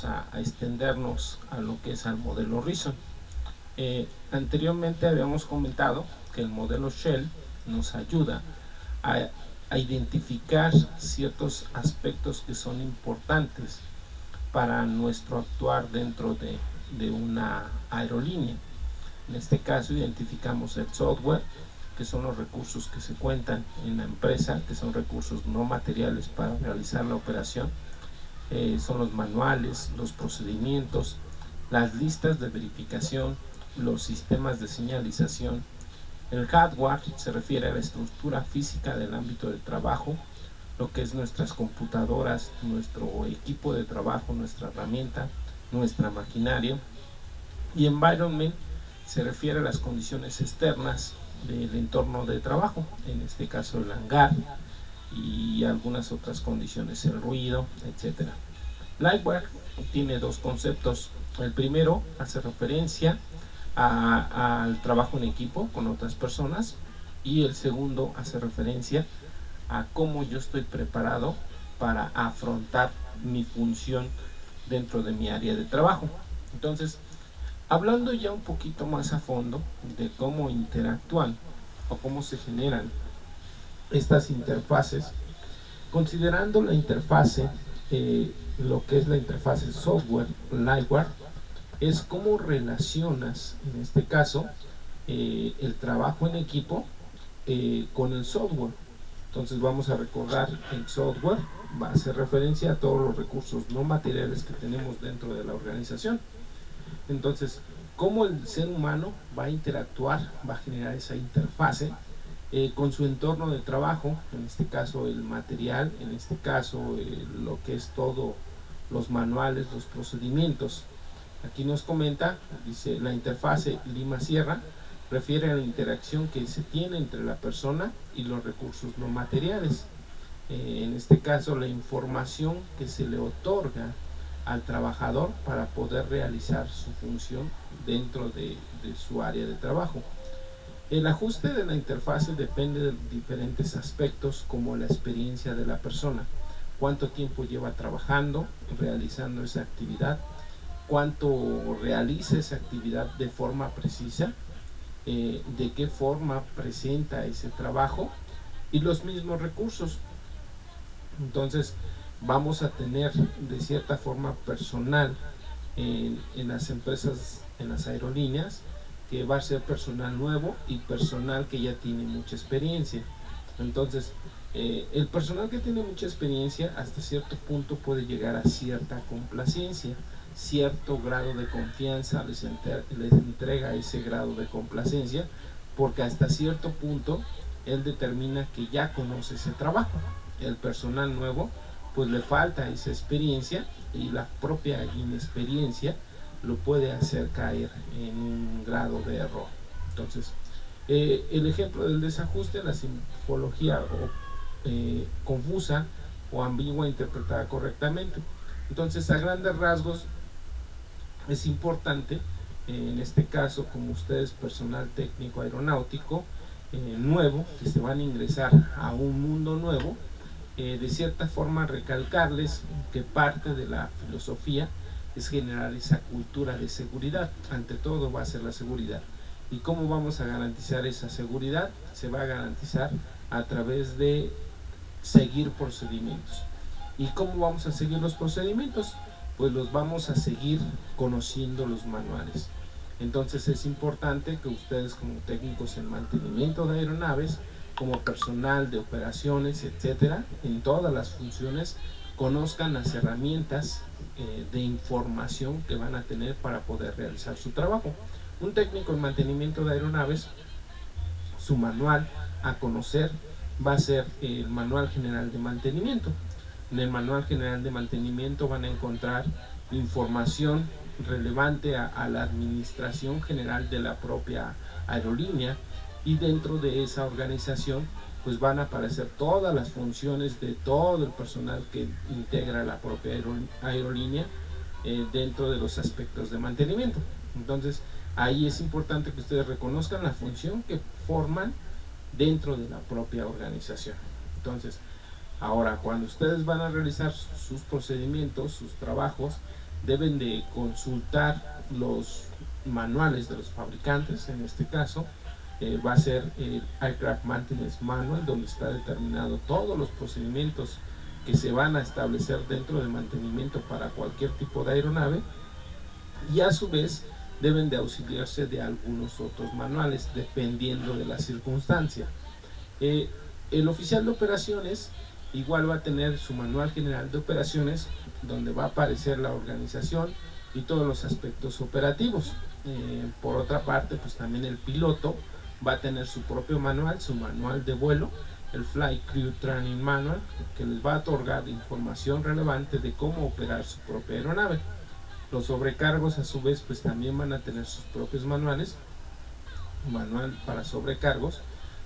a extendernos a lo que es al modelo Reason. Anteriormente habíamos comentado que el modelo Shell nos ayuda a identificar ciertos aspectos que son importantes para nuestro actuar dentro de una aerolínea. En este caso identificamos el software, que son los recursos que se cuentan en la empresa, que son recursos no materiales para realizar la operación. Son los manuales, los procedimientos, las listas de verificación, los sistemas de señalización. El hardware se refiere a la estructura física del ámbito de trabajo, lo que es nuestras computadoras, nuestro equipo de trabajo, nuestra herramienta, nuestra maquinaria. Y environment se refiere a las condiciones externas del entorno de trabajo, en este caso el hangar y algunas otras condiciones, el ruido, etc. Liveware tiene dos conceptos. El primero hace referencia al trabajo en equipo con otras personas, y el segundo hace referencia a cómo yo estoy preparado para afrontar mi función dentro de mi área de trabajo. Entonces, hablando ya un poquito más a fondo de cómo interactúan o cómo se generan estas interfaces, considerando la interfase, lo que es la interfase software, Liveware, es cómo relacionas, en este caso, el trabajo en equipo con el software. Entonces vamos a recordar, el software va a hacer referencia a todos los recursos no materiales que tenemos dentro de la organización. Entonces, cómo el ser humano va a interactuar, va a generar esa interfase con su entorno de trabajo, en este caso el material, en este caso lo que es todo, los manuales, los procedimientos. Aquí nos comenta, dice, la interfase Lima-Sierra refiere a la interacción que se tiene entre la persona y los recursos no materiales. En este caso, la información que se le otorga al trabajador para poder realizar su función dentro de su área de trabajo. El ajuste de la interfase depende de diferentes aspectos, como la experiencia de la persona, cuánto tiempo lleva trabajando, realizando esa actividad, cuánto realiza esa actividad de forma precisa, de qué forma presenta ese trabajo y los mismos recursos. Entonces vamos a tener de cierta forma personal en las empresas, en las aerolíneas, que va a ser personal nuevo y personal que ya tiene mucha experiencia. Entonces el personal que tiene mucha experiencia hasta cierto punto puede llegar a cierta complacencia, cierto grado de confianza, les entrega ese grado de complacencia, porque hasta cierto punto él determina que ya conoce ese trabajo. El personal nuevo pues le falta esa experiencia, y la propia inexperiencia lo puede hacer caer en un grado de error. Entonces el ejemplo del desajuste, la simbología confusa o ambigua interpretada correctamente. Entonces, a grandes rasgos, es importante, en este caso, como ustedes, personal técnico aeronáutico nuevo, que se van a ingresar a un mundo nuevo, de cierta forma recalcarles que parte de la filosofía es generar esa cultura de seguridad. Ante todo va a ser la seguridad. ¿Y cómo vamos a garantizar esa seguridad? Se va a garantizar a través de seguir procedimientos. ¿Y cómo vamos a seguir los procedimientos? Pues los vamos a seguir conociendo los manuales. Entonces es importante que ustedes, como técnicos en mantenimiento de aeronaves, como personal de operaciones, etcétera, en todas las funciones, conozcan las herramientas de información que van a tener para poder realizar su trabajo. Un técnico en mantenimiento de aeronaves, su manual a conocer va a ser el Manual General de Mantenimiento. En el Manual General de Mantenimiento van a encontrar información relevante a la administración general de la propia aerolínea, y dentro de esa organización pues van a aparecer todas las funciones de todo el personal que integra la propia aerolínea dentro de los aspectos de mantenimiento. Entonces ahí es importante que ustedes reconozcan la función que forman dentro de la propia organización. Entonces, ahora, cuando ustedes van a realizar sus procedimientos, sus trabajos, deben de consultar los manuales de los fabricantes. En este caso va a ser el Aircraft Maintenance Manual, donde está determinado todos los procedimientos que se van a establecer dentro del mantenimiento para cualquier tipo de aeronave, y a su vez deben de auxiliarse de algunos otros manuales dependiendo de la circunstancia. El oficial de operaciones igual va a tener su manual general de operaciones, donde va a aparecer la organización y todos los aspectos operativos. Por otra parte, pues también el piloto va a tener su propio manual, su manual de vuelo, el Flight Crew Training Manual, que les va a otorgar información relevante de cómo operar su propia aeronave. Los sobrecargos a su vez pues también van a tener sus propios manuales, manual para sobrecargos,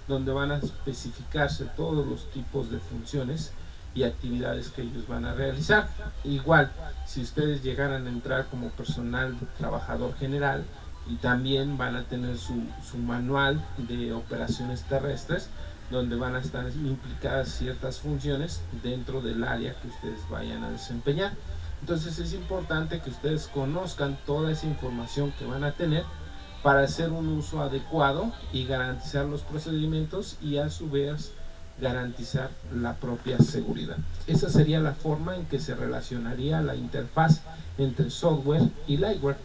donde van a especificarse todos los tipos de funciones y actividades que ellos van a realizar. Igual, si ustedes llegaran a entrar como personal trabajador general, y también van a tener su manual de operaciones terrestres, donde van a estar implicadas ciertas funciones dentro del área que ustedes vayan a desempeñar. Entonces es importante que ustedes conozcan toda esa información que van a tener para hacer un uso adecuado y garantizar los procedimientos, y a su vez garantizar la propia seguridad. Esa sería la forma en que se relacionaría la interfaz entre software y lightware.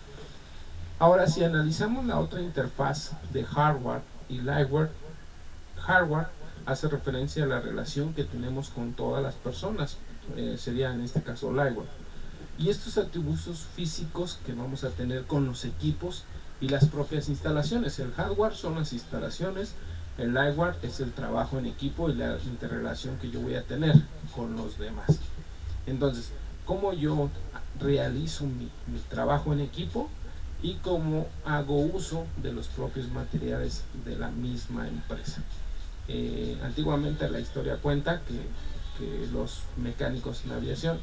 Ahora, si analizamos la otra interfaz de hardware y lightware, hardware hace referencia a la relación que tenemos con todas las personas, sería en este caso lightware, y estos atributos físicos que vamos a tener con los equipos y las propias instalaciones. El hardware son las instalaciones, el lightware es el trabajo en equipo y la interrelación que yo voy a tener con los demás. Entonces, cómo yo realizo mi trabajo en equipo y cómo hago uso de los propios materiales de la misma empresa. Antiguamente la historia cuenta que los mecánicos en aviación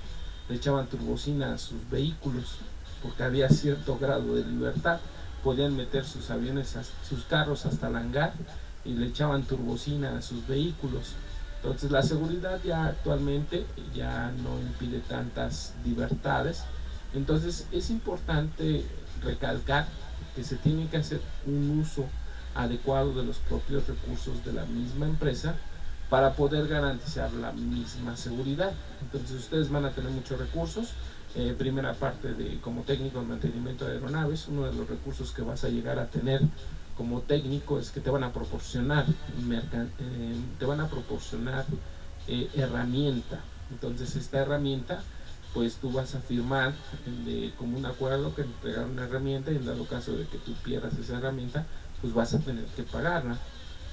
le echaban turbocina a sus vehículos porque había cierto grado de libertad. Podían meter sus aviones, sus carros hasta el hangar, y le echaban turbocina a sus vehículos. Entonces la seguridad ya actualmente ya no impide tantas libertades. Entonces es importante recalcar que se tiene que hacer un uso adecuado de los propios recursos de la misma empresa para poder garantizar la misma seguridad. Entonces ustedes van a tener muchos recursos. Primera parte de como técnico en mantenimiento de aeronaves, uno de los recursos que vas a llegar a tener como técnico es que te van a proporcionar herramienta. Entonces esta herramienta, pues tú vas a firmar como un acuerdo que entregar una herramienta, y en dado caso de que tú pierdas esa herramienta, pues vas a tener que pagarla.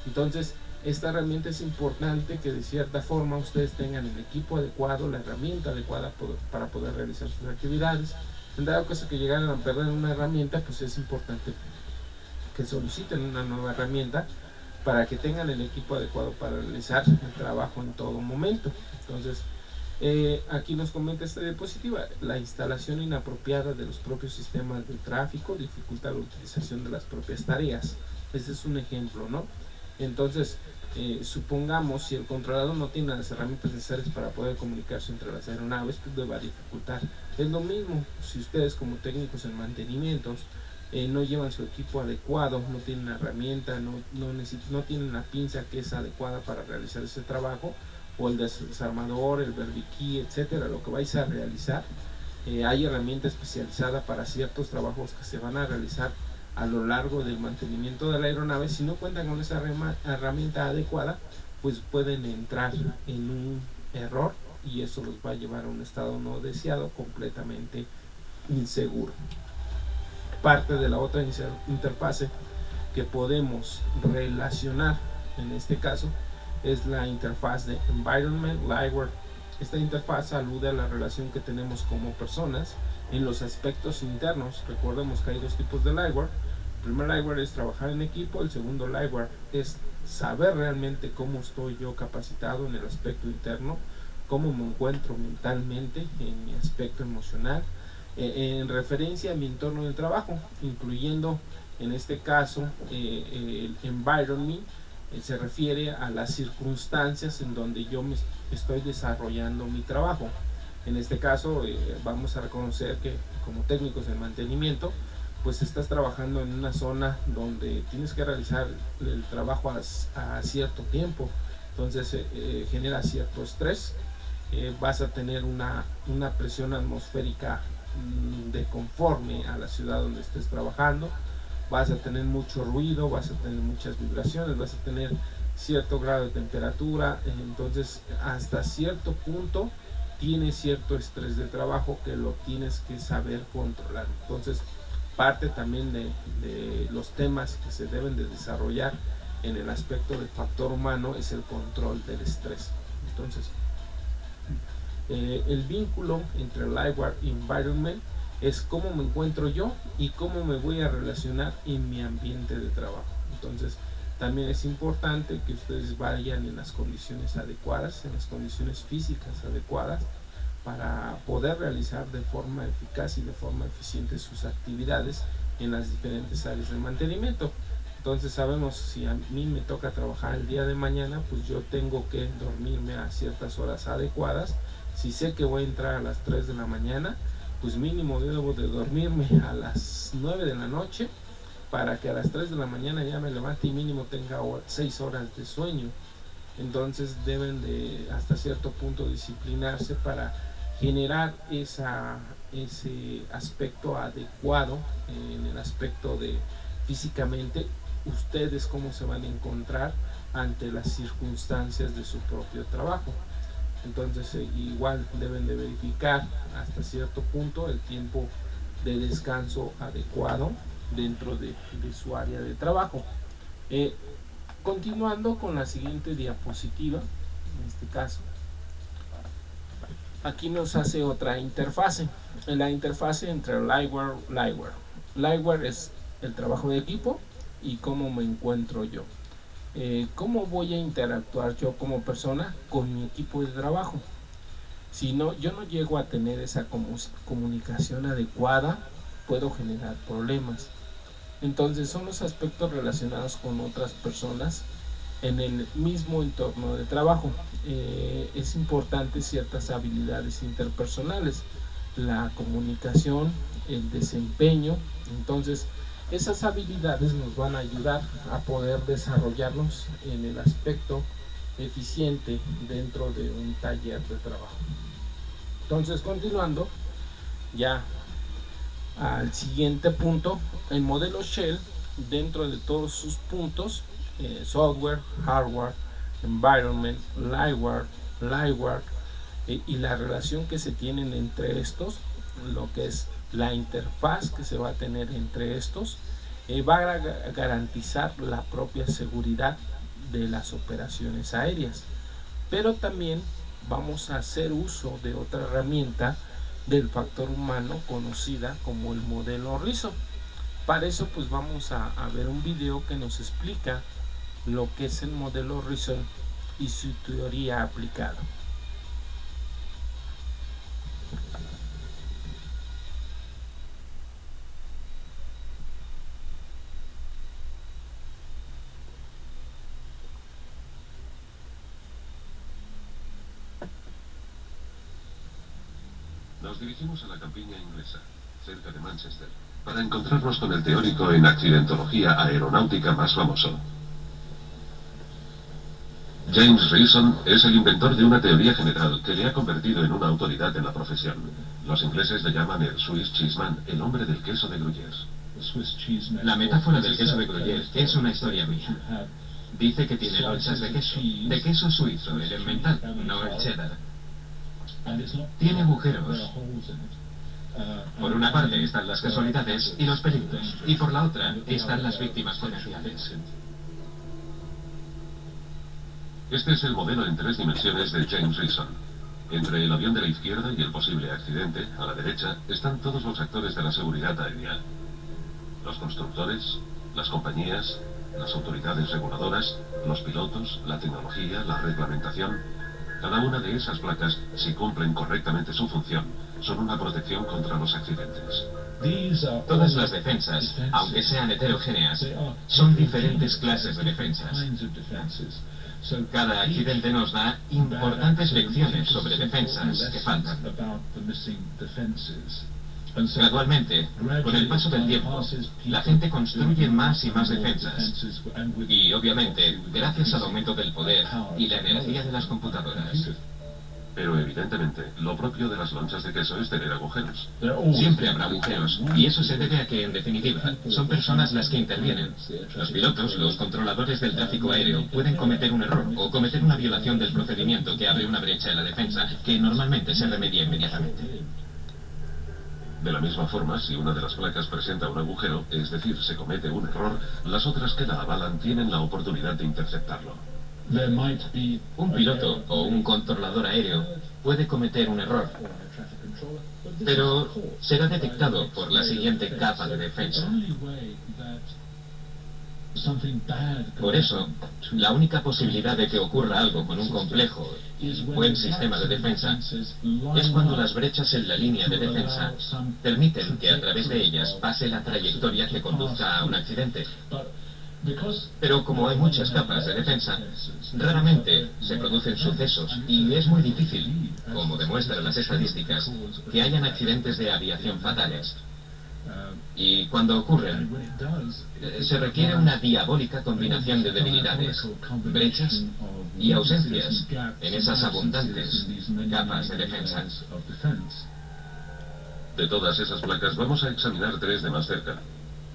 Entonces esta herramienta es importante que de cierta forma ustedes tengan el equipo adecuado, la herramienta adecuada para poder realizar sus actividades. En dado caso que llegaran a perder una herramienta, pues es importante que soliciten una nueva herramienta para que tengan el equipo adecuado para realizar el trabajo en todo momento. Entonces, aquí nos comenta esta diapositiva: la instalación inapropiada de los propios sistemas de tráfico dificulta la utilización de las propias tareas. Este es un ejemplo, ¿no? Entonces, supongamos si el controlador no tiene las herramientas necesarias para poder comunicarse entre las aeronaves, pues le va a dificultar. Es lo mismo si ustedes como técnicos en mantenimientos no llevan su equipo adecuado, no tienen la herramienta, no tienen la pinza que es adecuada para realizar ese trabajo, o el desarmador, el verbiquí, etcétera, lo que vais a realizar. Hay herramienta especializada para ciertos trabajos que se van a realizar a lo largo del mantenimiento de la aeronave. Si no cuentan con esa herramienta adecuada, pues pueden entrar en un error, y eso los va a llevar a un estado no deseado, completamente inseguro. Parte de la otra interfase que podemos relacionar en este caso es la interfaz de Environment Lightware. Esta interfaz alude a la relación que tenemos como personas en los aspectos internos. Recordemos que hay dos tipos de lightware. El primer lightware es trabajar en equipo, el segundo lightware es saber realmente cómo estoy yo capacitado en el aspecto interno, cómo me encuentro mentalmente en mi aspecto emocional, en referencia a mi entorno de trabajo, incluyendo en este caso el environment. Se refiere a las circunstancias en donde yo me estoy desarrollando mi trabajo. En este caso vamos a reconocer que como técnicos en mantenimiento, pues estás trabajando en una zona donde tienes que realizar el trabajo a cierto tiempo, entonces genera cierto estrés. Vas a tener una presión atmosférica de conforme a la ciudad donde estés trabajando, vas a tener mucho ruido, vas a tener muchas vibraciones, vas a tener cierto grado de temperatura, entonces hasta cierto punto tienes cierto estrés de trabajo que lo tienes que saber controlar. Entonces parte también de los temas que se deben de desarrollar en el aspecto del factor humano es el control del estrés. Entonces el vínculo entre Livewire y Environment es cómo me encuentro yo y cómo me voy a relacionar en mi ambiente de trabajo. Entonces también es importante que ustedes vayan en las condiciones adecuadas, en las condiciones físicas adecuadas, para poder realizar de forma eficaz y de forma eficiente sus actividades en las diferentes áreas de mantenimiento. Entonces sabemos, si a mí me toca trabajar el día de mañana, pues yo tengo que dormirme a ciertas horas adecuadas. Si sé que voy a entrar a las 3 de la mañana, pues mínimo debo de dormirme a las 9 de la noche para que a las 3 de la mañana ya me levante y mínimo tenga 6 horas de sueño. Entonces deben de hasta cierto punto disciplinarse para generar ese aspecto adecuado en el aspecto de físicamente ustedes cómo se van a encontrar ante las circunstancias de su propio trabajo. Entonces igual deben de verificar hasta cierto punto el tiempo de descanso adecuado dentro de su área de trabajo. Continuando con la siguiente diapositiva, en este caso, aquí nos hace otra interfase, la interfase entre Livewire y Livewire. Livewire es el trabajo de equipo y cómo me encuentro yo. ¿Cómo voy a interactuar yo como persona con mi equipo de trabajo? Si no, yo no llego a tener esa comunicación adecuada, puedo generar problemas. Entonces son los aspectos relacionados con otras personas en el mismo entorno de trabajo. Es importante ciertas habilidades interpersonales, la comunicación, el desempeño. Entonces esas habilidades nos van a ayudar a poder desarrollarnos en el aspecto eficiente dentro de un taller de trabajo. Entonces, continuando ya al siguiente punto, el modelo Shell, dentro de todos sus puntos, software, hardware, environment, Livewire, y la relación que se tienen entre estos, lo que es la interfaz que se va a tener entre estos, va a garantizar la propia seguridad de las operaciones aéreas, pero también vamos a hacer uso de otra herramienta del factor humano conocida como el modelo Rizzo. Para eso pues vamos a ver un video que nos explica lo que es el modelo Rizzo y su teoría aplicada. Nos dirigimos a la campiña inglesa, cerca de Manchester, para encontrarnos con el teórico en accidentología aeronáutica más famoso. James Reason es el inventor de una teoría general que le ha convertido en una autoridad en la profesión. Los ingleses le llaman el Swiss Cheeseman, el hombre del queso de Gruyère. La metáfora del queso de Gruyère es una historia mía. Dice que tiene lonchas de queso suizo, el emmental, no el cheddar. Tiene agujeros. Por una parte están las casualidades y los peligros, y por la otra están las víctimas potenciales. Este es el modelo en 3 dimensiones de James Reason. Entre el avión de la izquierda y el posible accidente, a la derecha, están todos los actores de la seguridad aérea. Los constructores, las compañías, las autoridades reguladoras, los pilotos, la tecnología, la reglamentación. Cada una de esas placas, si cumplen correctamente su función, son una protección contra los accidentes. Todas las defensas, aunque sean heterogéneas, son diferentes clases de defensas. Cada accidente nos da importantes lecciones sobre defensas que faltan. Gradualmente, con el paso del tiempo, la gente construye más y más defensas. Y obviamente, gracias al aumento del poder y la energía de las computadoras. Pero evidentemente, lo propio de las lonchas de queso es tener agujeros. Siempre habrá agujeros, y eso se debe a que, en definitiva, son personas las que intervienen. Los pilotos, los controladores del tráfico aéreo, pueden cometer un error o cometer una violación del procedimiento que abre una brecha en la defensa, que normalmente se remedia inmediatamente. De la misma forma, si una de las placas presenta un agujero, es decir, se comete un error, las otras que la avalan tienen la oportunidad de interceptarlo. Un piloto o un controlador aéreo puede cometer un error, pero será detectado por la siguiente capa de defensa. Por eso, la única posibilidad de que ocurra algo con un complejo y buen sistema de defensa es cuando las brechas en la línea de defensa permiten que a través de ellas pase la trayectoria que conduzca a un accidente. Pero como hay muchas capas de defensa, raramente se producen sucesos y es muy difícil, como demuestran las estadísticas, que hayan accidentes de aviación fatales. Y cuando ocurren, se requiere una diabólica combinación de debilidades, brechas y ausencias en esas abundantes capas de defensa. De todas esas placas vamos a examinar 3 de más cerca: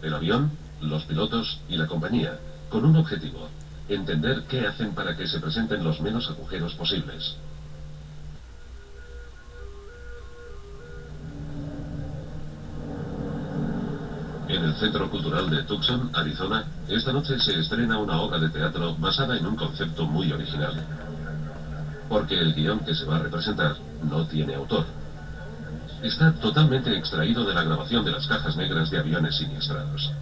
el avión, los pilotos y la compañía, con un objetivo: entender qué hacen para que se presenten los menos agujeros posibles. En el Centro Cultural de Tucson, Arizona, esta noche se estrena una obra de teatro basada en un concepto muy original. Porque el guión que se va a representar no tiene autor. Está totalmente extraído de la grabación de las cajas negras de aviones siniestrados.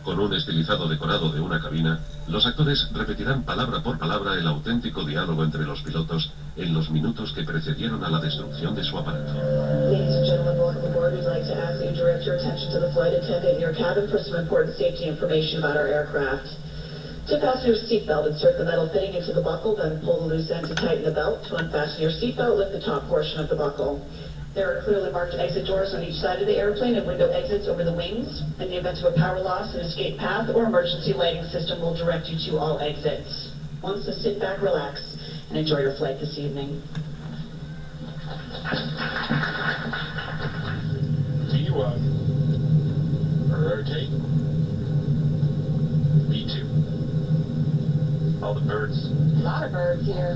Con un estilizado decorado de una cabina, los actores repetirán palabra por palabra el auténtico diálogo entre los pilotos en los minutos que precedieron a la destrucción de su aparato. Ladies and gentlemen, welcome aboard. We'd like to ask that you direct your attention to the flight attendant in your cabin for some important safety information about our aircraft. To fasten your seatbelt, insert the metal fitting into the buckle, then pull the loose end to tighten the belt. To unfasten your seatbelt, lift the top portion of the buckle. There are clearly marked exit doors on each side of the airplane and window exits over the wings. In the event of a power loss, an escape path or emergency lighting system will direct you to all exits. Once to sit back, relax, and enjoy your flight this evening. T1. Rotate. B2. All the birds. A lot of birds here.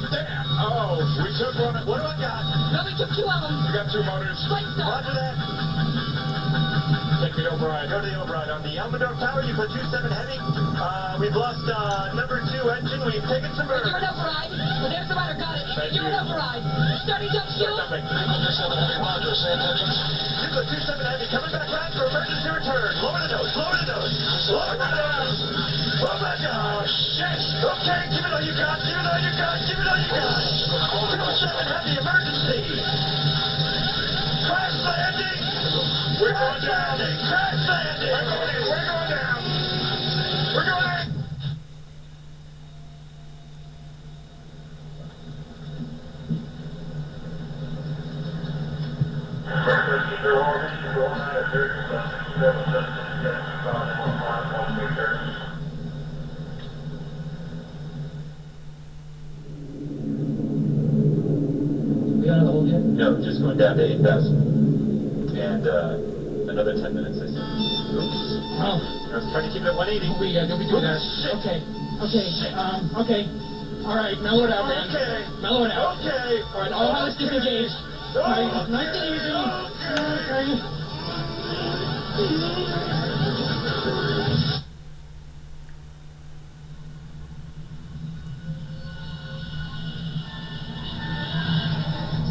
Damn! Oh, we took one. What do I got? No, we took 2 of them. We got 2 motors. Flight stop. Roger that. Take the O'Brien. Go to the O'Brien. On the Almador Tower, you put 27 heavy. We've lost number 2 engine. We've taken some birds. You're an override. Well, there's the rudder. Got it. Thank You're you. an override. Starting jump Start shield. dumping. Under 7 heavy. Roger. Sand engines. You put 27 heavy. Coming back right for emergency return. Lower the nose. Lower the nose. Lower the nose. Oh my gosh. Shit. Okay, give it all you got. Give it all you got. Give it all you got. 27 heavy emergency. Crash landing. We're going down. Crash landing. We're going down. We're going down. No, just going down to 8,000. And another 10 minutes, I see. Oh, I was trying to keep it at 180. Don't be doing that. Okay. Okay. All right, mellow it out, man. Okay. Mellow it out. Okay. All right, all pilots disengaged. All right, nice and easy. Okay.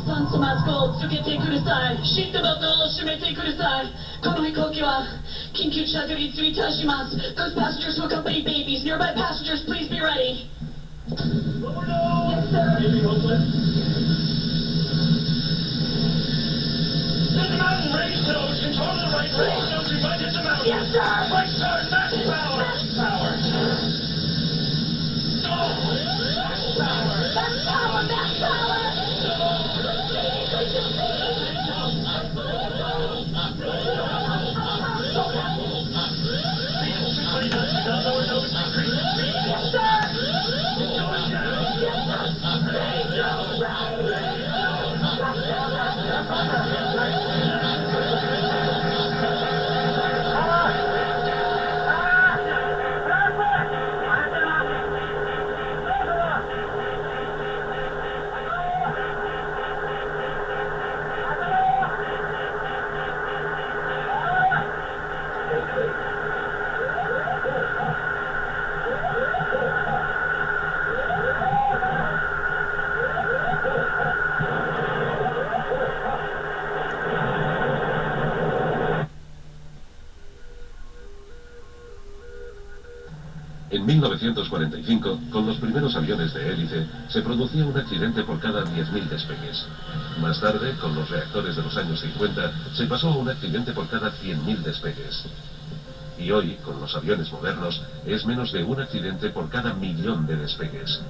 Sansu Masko, Tsukete Kudasai. Seat beltを締めてください。この飛行機は緊急着陸いたします。Those passengers who accompany babies, nearby passengers, please be ready. Yes, sir. Maybe hopeless. Hit the mountain, raise nose, control the right, raise nose, we might hit the mountain. Yes, sir. Right start, max power. Power. Oh, max power. Max power, max power. En 1945, con los primeros aviones de hélice, se producía un accidente por cada 10.000 despegues. Más tarde, con los reactores de los años 50, se pasó a un accidente por cada 100.000 despegues. Y hoy, con los aviones modernos, es menos de un accidente por cada 1.000.000 de despegues.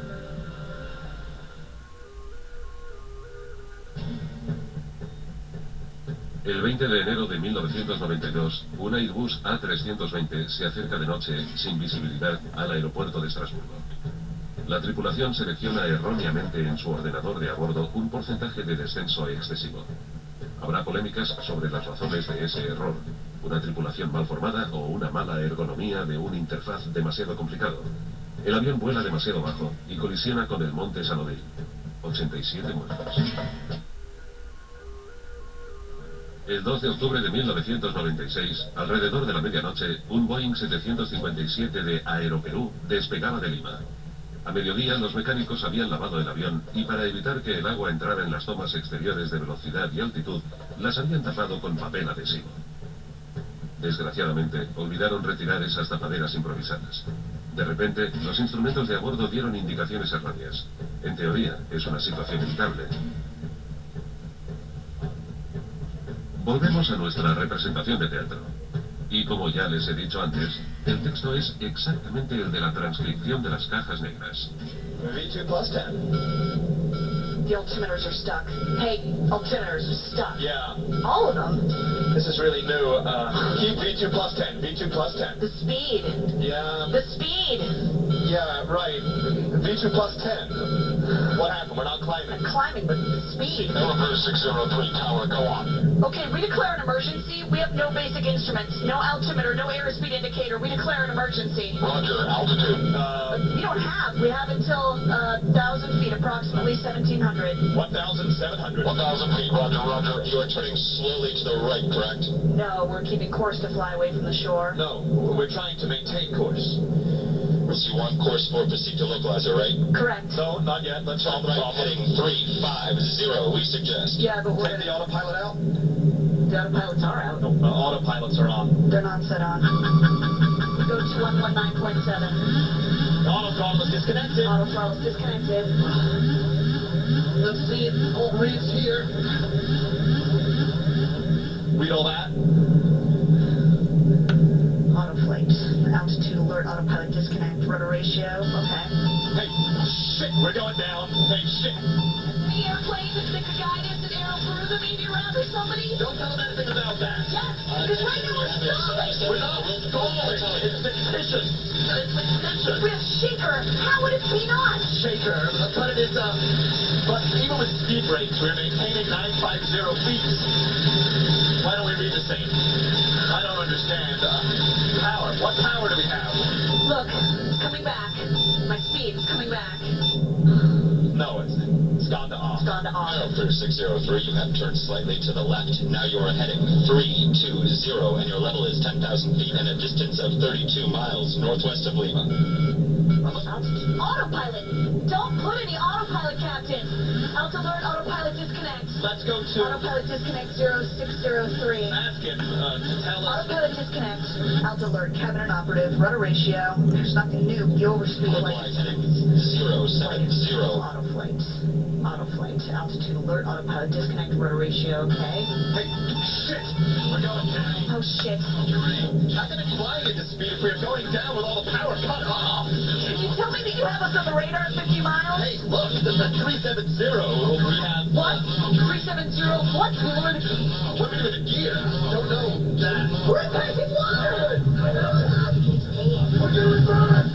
El 20 de enero de 1992, un Airbus A320 se acerca de noche, sin visibilidad, al aeropuerto de Estrasburgo. La tripulación selecciona erróneamente en su ordenador de a bordo un porcentaje de descenso excesivo. Habrá polémicas sobre las razones de ese error, una tripulación mal formada o una mala ergonomía de un interfaz demasiado complicado. El avión vuela demasiado bajo y colisiona con el monte San Odile. 87 muertos. El 2 de octubre de 1996, alrededor de la medianoche, un Boeing 757 de Aeroperú despegaba de Lima. A mediodía, los mecánicos habían lavado el avión y para evitar que el agua entrara en las tomas exteriores de velocidad y altitud, las habían tapado con papel adhesivo. Desgraciadamente, olvidaron retirar esas tapaderas improvisadas. De repente, los instrumentos de a bordo dieron indicaciones erróneas. En teoría, es una situación evitable. Volvemos a nuestra representación de teatro. Y como ya les he dicho antes, el texto es exactamente el de la transcripción de las cajas negras. V2 plus 10. The altimeters are stuck. Hey, altimeters are stuck. Yeah. All of them? This is really new. Keep V2 plus 10. V2 plus 10. The speed. Yeah. The speed. Yeah, right. V2 plus 10. What happened? We're not climbing. I'm climbing, but the speed. November 603 tower, go on. Okay, we declare an emergency. We have no basic instruments, no altimeter, no airspeed indicator. We declare an emergency. Roger, altitude. We don't have. We have until 1,000 feet, approximately 1,700. 1,700. 1,000 feet, roger, roger. You are turning slowly to the right, correct? No, we're keeping course to fly away from the shore. No, we're trying to maintain course. So you want course 4, proceed to localizer, right? Correct. No, not yet. Let's solve the problem. Heading 350, we suggest. Yeah, but we're Take the autopilot out? The autopilots are out. No, autopilots are on. They're not set on. Go to 119.7. Auto throttle is disconnected. Auto throttle is disconnected. Let's see it all reads here. Read all that? Autoflight. Altitude alert, autopilot disconnect, rudder ratio. Okay. Hey, shit, we're going down. Hey, shit. The airplane is sick of guidance and Aero Peru, the maybe around or somebody? Don't tell them anything about that. Yes, because right now we're stalling. We're not stalling. It's fictitious. It's fictitious. We have Shaker. How would it be not? Shaker, but it is, but even with speed brakes, we're maintaining 950 feet. Why don't we read the same? I don't understand. Power. What power do we have? Look, it's coming back. My speed is coming back. No, it's gone to off. It's gone to off. Aerofer 603, you have turned slightly to the left. Now you are heading 320, and your level is 10,000 feet and a distance of 32 miles northwest of Lima. Autopilot. Don't put any autopilot, Captain. Alt alert, autopilot disconnect. Let's go to... Autopilot disconnect 0603. Ask him to tell us... Autopilot disconnect. Alt alert, cabin and operative, rudder ratio. There's nothing new. You overspeed Localize heading 070. Autoflight. Autoflight. Altitude alert, autopilot disconnect, rudder ratio. Okay. Hey, shit! We're going down. Oh shit. How can it fly at this speed if we're going down with all the power cut off? Did you tell me that you have us on the radar at 50 miles? Hey, look, there's a 370. We have... What? 370 what, Lord? What are we in gear? Don't know that. We're passing water! We're doing fine!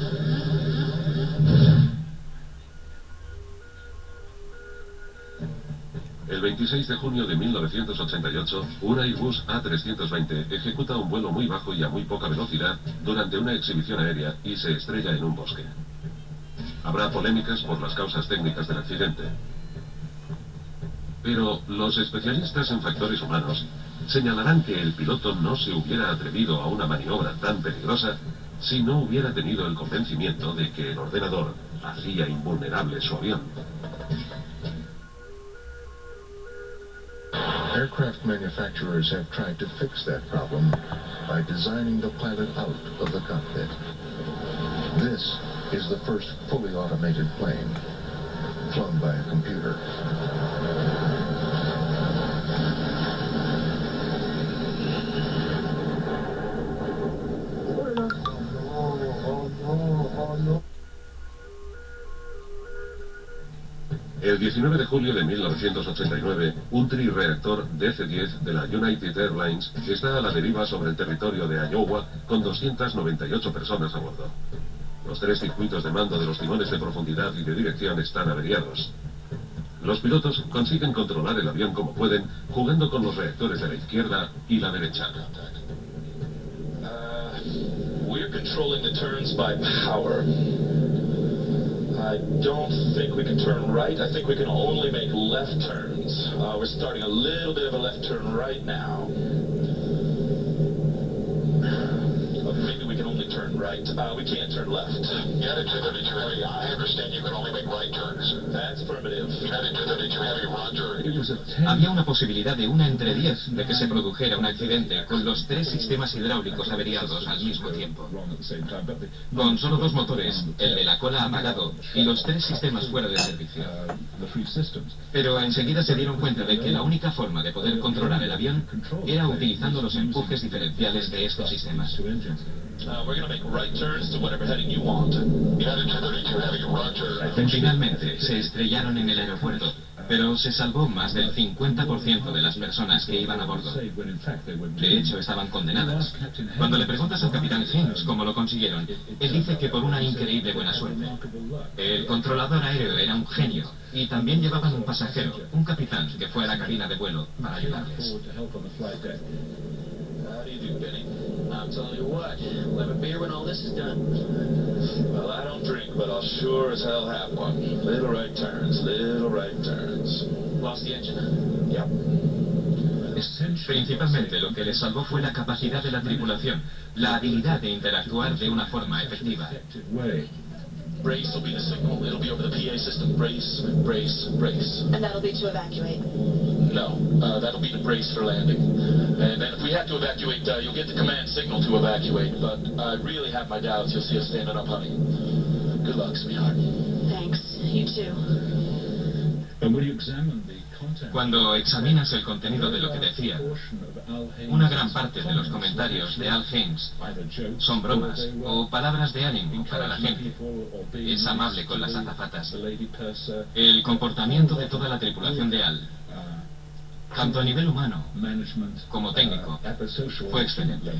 El 26 de junio de 1988, un Airbus A320 ejecuta un vuelo muy bajo y a muy poca velocidad durante una exhibición aérea y se estrella en un bosque. Habrá polémicas por las causas técnicas del accidente. Pero los especialistas en factores humanos señalarán que el piloto no se hubiera atrevido a una maniobra tan peligrosa si no hubiera tenido el convencimiento de que el ordenador hacía invulnerable su avión. Aircraft manufacturers have tried to fix that problem by designing the pilot out of the cockpit. This is the first fully automated plane, flown by a computer. El 19 de julio de 1989, un trireactor DC-10 de la United Airlines está a la deriva sobre el territorio de Iowa con 298 personas a bordo. Los 3 circuitos de mando de los timones de profundidad y de dirección están averiados. Los pilotos consiguen controlar el avión como pueden, jugando con los reactores de la izquierda y la derecha. We're controlling the turns by power. I don't think we can turn right. I think we can only make left turns. We're starting a little bit of a left turn right now. Maybe we can only turn right. We can't turn left. United 232 Heavy, I understand you can only make right turns. That's affirmative. United 232 Heavy, roger. Había una posibilidad de 1 entre 10 de que se produjera un accidente con los 3 sistemas hidráulicos averiados al mismo tiempo. Con solo 2 motores, el de la cola apagado y los 3 sistemas fuera de servicio. Pero enseguida se dieron cuenta de que la única forma de poder controlar el avión era utilizando los empujes diferenciales de estos sistemas. We're going to make right turns to whatever heading you want. United 232 Heavy, roger. Finalmente, se estrellaron en el aeropuerto, pero se salvó más del 50% de las personas que iban a bordo. De hecho, estaban condenadas. Cuando le preguntas al capitán Haynes cómo lo consiguieron, él dice que por una increíble buena suerte. El controlador aéreo era un genio, y también llevaban un pasajero, un capitán, que fue a la cabina de vuelo para ayudarles. How do you do, Benny? I'll tell you what, we'll have a beer when all this is done. Well, I don't drink, but I'll sure as hell have one. Little right turns, little right turns. Lost the engine? Yep. Principalmente lo que les salvó fue la capacidad de la tripulación, la habilidad de interactuar de una forma efectiva. Brace will be the signal. It'll be over the PA system. Brace, brace, brace. And that'll be to evacuate. No, that'll be the brace for landing. And then if we have to evacuate, you'll get the command signal to evacuate. But I really have my doubts you'll see us standing up, honey. Good luck, sweetheart. Thanks. You too. Cuando examinas el contenido de lo que decía, una gran parte de los comentarios de Al Haynes son bromas o palabras de ánimo para la gente. Es amable con las azafatas. El comportamiento de toda la tripulación de Al, tanto a nivel humano como técnico, fue excelente.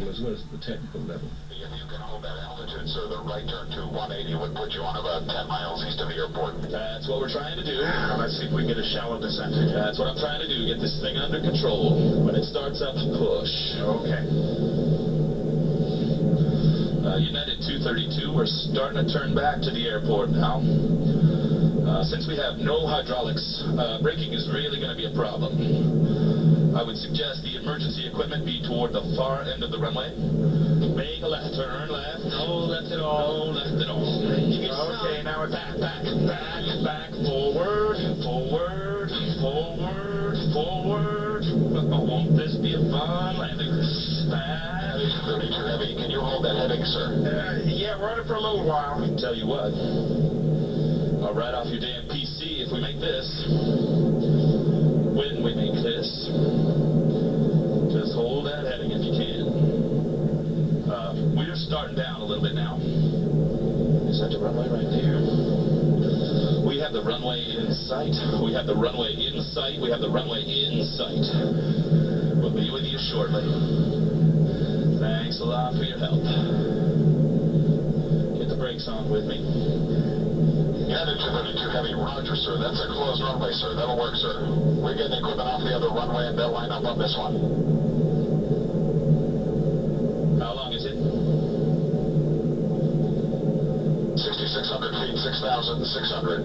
If you can hold that altitude, sir, the right turn to 180 would put you on about 10 miles east of the airport. That's what we're trying to do. Let's see if we can get a shallow descent. That's what I'm trying to do, get this thing under control. When it starts up, push. Okay. United 232, we're starting to turn back to the airport now. Since we have no hydraulics, braking is really going to be a problem. I would suggest the emergency equipment be toward the far end of the runway. Make a left turn, left. No left at all. No left at all. Okay, now it's back, back, forward, forward, forward, forward. Won't this be a fun landing? Back. 32 Heavy, can you hold that heading, sir? Yeah, we're on it for a little while. Tell you what, I'll write off your damn PC if we make this. When we make this, just hold that heading if you can. We're starting down a little bit now. Is that the runway right there? We have the runway in sight. We have the runway in sight. We have the runway in sight. We'll be with you shortly. Thanks a lot for your help. Get the brakes on with me. United 232 Heavy, roger, sir. That's a closed runway, sir. That'll work, sir. We're getting equipment off the other runway, and they'll line up on this one. How long is it? 6,600 feet, 6,600.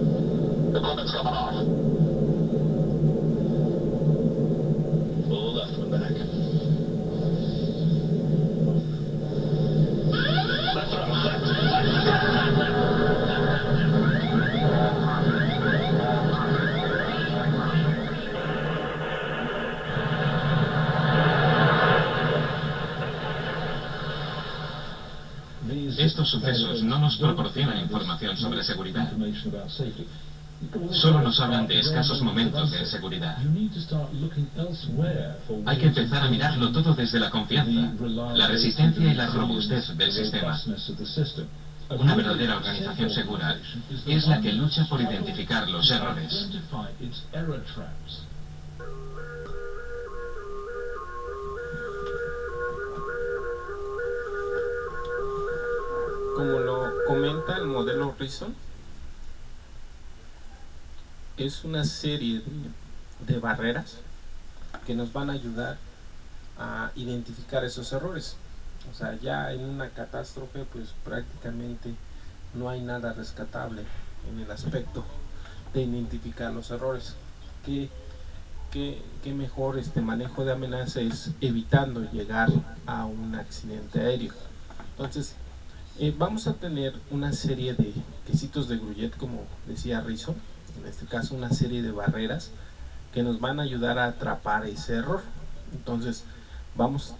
Equipment's coming off. Pull the left one back. Left throttle, left. Estos sucesos no nos proporcionan información sobre seguridad. Solo nos hablan de escasos momentos de inseguridad. Hay que empezar a mirarlo todo desde la confianza, la resistencia y la robustez del sistema. Una verdadera organización segura es la que lucha por identificar los errores. Como lo comenta el modelo Reason, es una serie de barreras que nos van a ayudar a identificar esos errores. O sea, ya en una catástrofe pues prácticamente no hay nada rescatable en el aspecto de identificar los errores. ¿Qué mejor manejo de amenaza es evitando llegar a un accidente aéreo? Entonces vamos a tener una serie de quesitos de Gruyère, como decía Reason, en este caso una serie de barreras que nos van a ayudar a atrapar ese error. Entonces vamos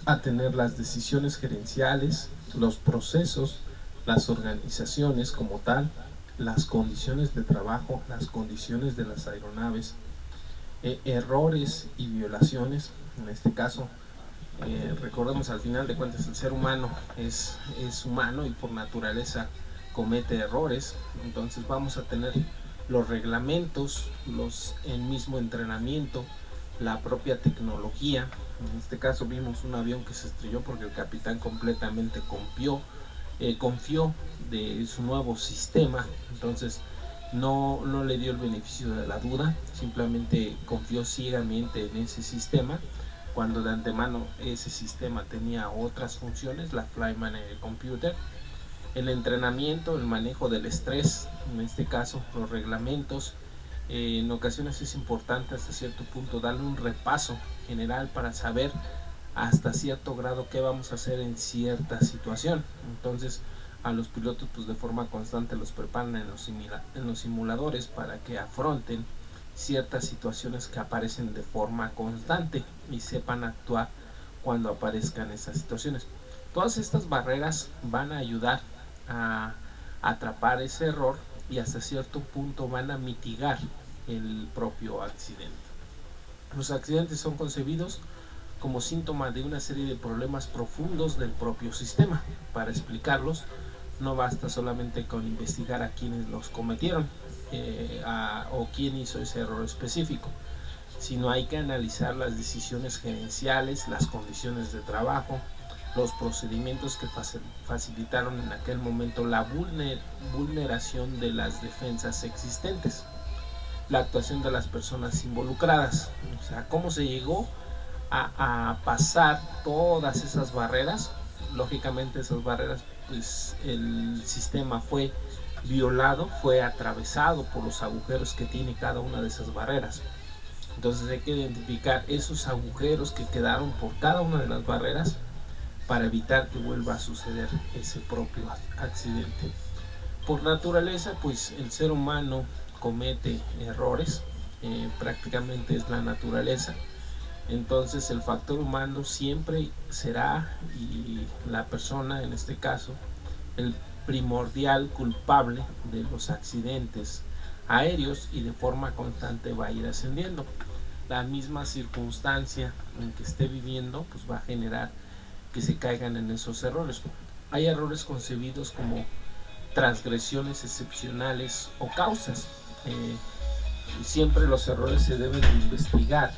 a tener las decisiones gerenciales, los procesos, las organizaciones como tal, las condiciones de trabajo, las condiciones de las aeronaves, errores y violaciones. En este caso recordemos, al final de cuentas el ser humano es humano y por naturaleza comete errores. Entonces vamos a tener los reglamentos, el mismo entrenamiento, la propia tecnología. En este caso vimos un avión que se estrelló porque el capitán completamente confió de su nuevo sistema. Entonces no le dio el beneficio de la duda, simplemente confió ciegamente en ese sistema, cuando de antemano ese sistema tenía otras funciones, la Flight Management Computer. El entrenamiento, el manejo del estrés, en este caso los reglamentos. En ocasiones es importante hasta cierto punto darle un repaso general para saber hasta cierto grado qué vamos a hacer en cierta situación. Entonces a los pilotos pues de forma constante los preparan en los simuladores para que afronten ciertas situaciones que aparecen de forma constante y sepan actuar cuando aparezcan esas situaciones. Todas estas barreras van a ayudar a atrapar ese error y hasta cierto punto van a mitigar el propio accidente. Los accidentes son concebidos como síntoma de una serie de problemas profundos del propio sistema. Para explicarlos no basta solamente con investigar a quienes los cometieron o quién hizo ese error específico, sino hay que analizar las decisiones gerenciales, las condiciones de trabajo, los procedimientos que facilitaron en aquel momento la vulneración de las defensas existentes, la actuación de las personas involucradas, o sea, cómo se llegó a pasar todas esas barreras. Lógicamente esas barreras, pues el sistema fue violado, fue atravesado por los agujeros que tiene cada una de esas barreras. Entonces hay que identificar esos agujeros que quedaron por cada una de las barreras para evitar que vuelva a suceder ese propio accidente. Por naturaleza, pues el ser humano comete errores, prácticamente es la naturaleza. Entonces el factor humano siempre será, y la persona en este caso, el primordial culpable de los accidentes aéreos, y de forma constante va a ir ascendiendo. La misma circunstancia en que esté viviendo pues va a generar que se caigan en esos errores. Hay errores concebidos como transgresiones excepcionales o causas. Siempre los errores se deben de investigar,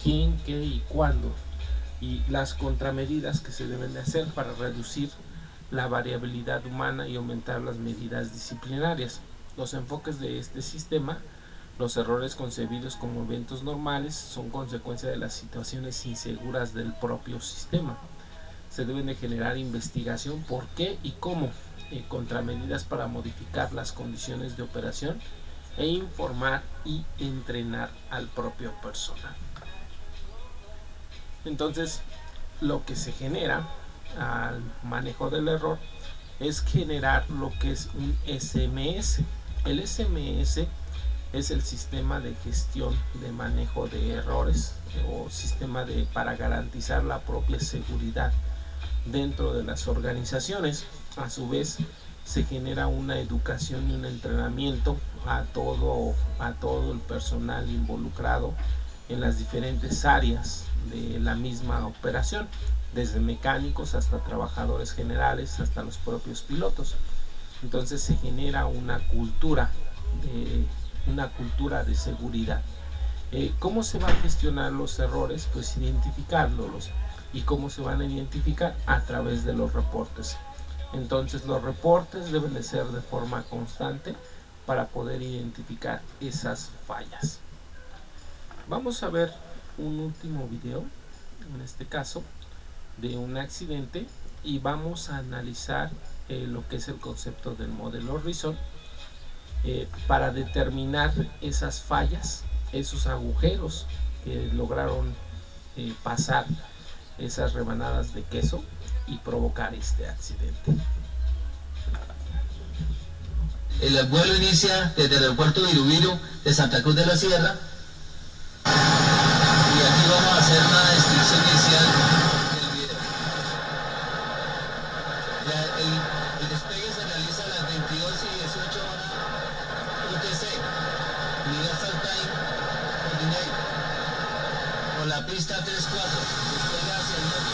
quién, qué y cuándo, y las contramedidas que se deben de hacer para reducir la variabilidad humana y aumentar las medidas disciplinarias. Los enfoques de este sistema: los errores concebidos como eventos normales son consecuencia de las situaciones inseguras del propio sistema. Se deben de generar investigación por qué y cómo, contramedidas para modificar las condiciones de operación e informar y entrenar al propio personal. Entonces, lo que se genera al manejo del error es generar lo que es un SMS. El SMS es el sistema de gestión de manejo de errores, o sistema para garantizar la propia seguridad dentro de las organizaciones. A su vez, se genera una educación y un entrenamiento a todo el personal involucrado en las diferentes áreas de la misma operación, desde mecánicos hasta trabajadores generales, hasta los propios pilotos. Entonces se genera una cultura de seguridad. ¿Cómo se van a gestionar los errores? Pues identificándolos. ¿Y cómo se van a identificar? A través de los reportes. Entonces los reportes deben de ser de forma constante para poder identificar esas fallas. Vamos a ver un último video, en este caso, de un accidente, y vamos a analizar lo que es el concepto del modelo Reason para determinar esas fallas, esos agujeros que lograron pasar esas rebanadas de queso y provocar este accidente. El vuelo inicia desde el aeropuerto Virubiru de Santa Cruz de la Sierra, y aquí vamos a hacer una descripción inicial del video. El despegue se realiza a las 22:18 horas UTC, Universal Time Coordinate, con la pista 3-4, despega hacia el norte,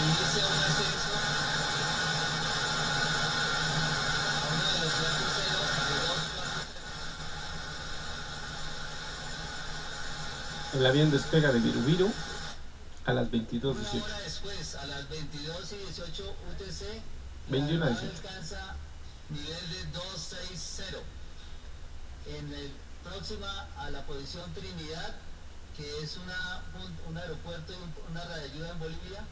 inicia un ascenso a una velocidad crucero de 240. El avión despega de Virubiru a las 22:18. Una hora después, a las 22:18 UTC, 21:18. alcanza nivel de 260 próxima a la posición Trinidad, que es un aeropuerto, una radioayuda en Bolivia,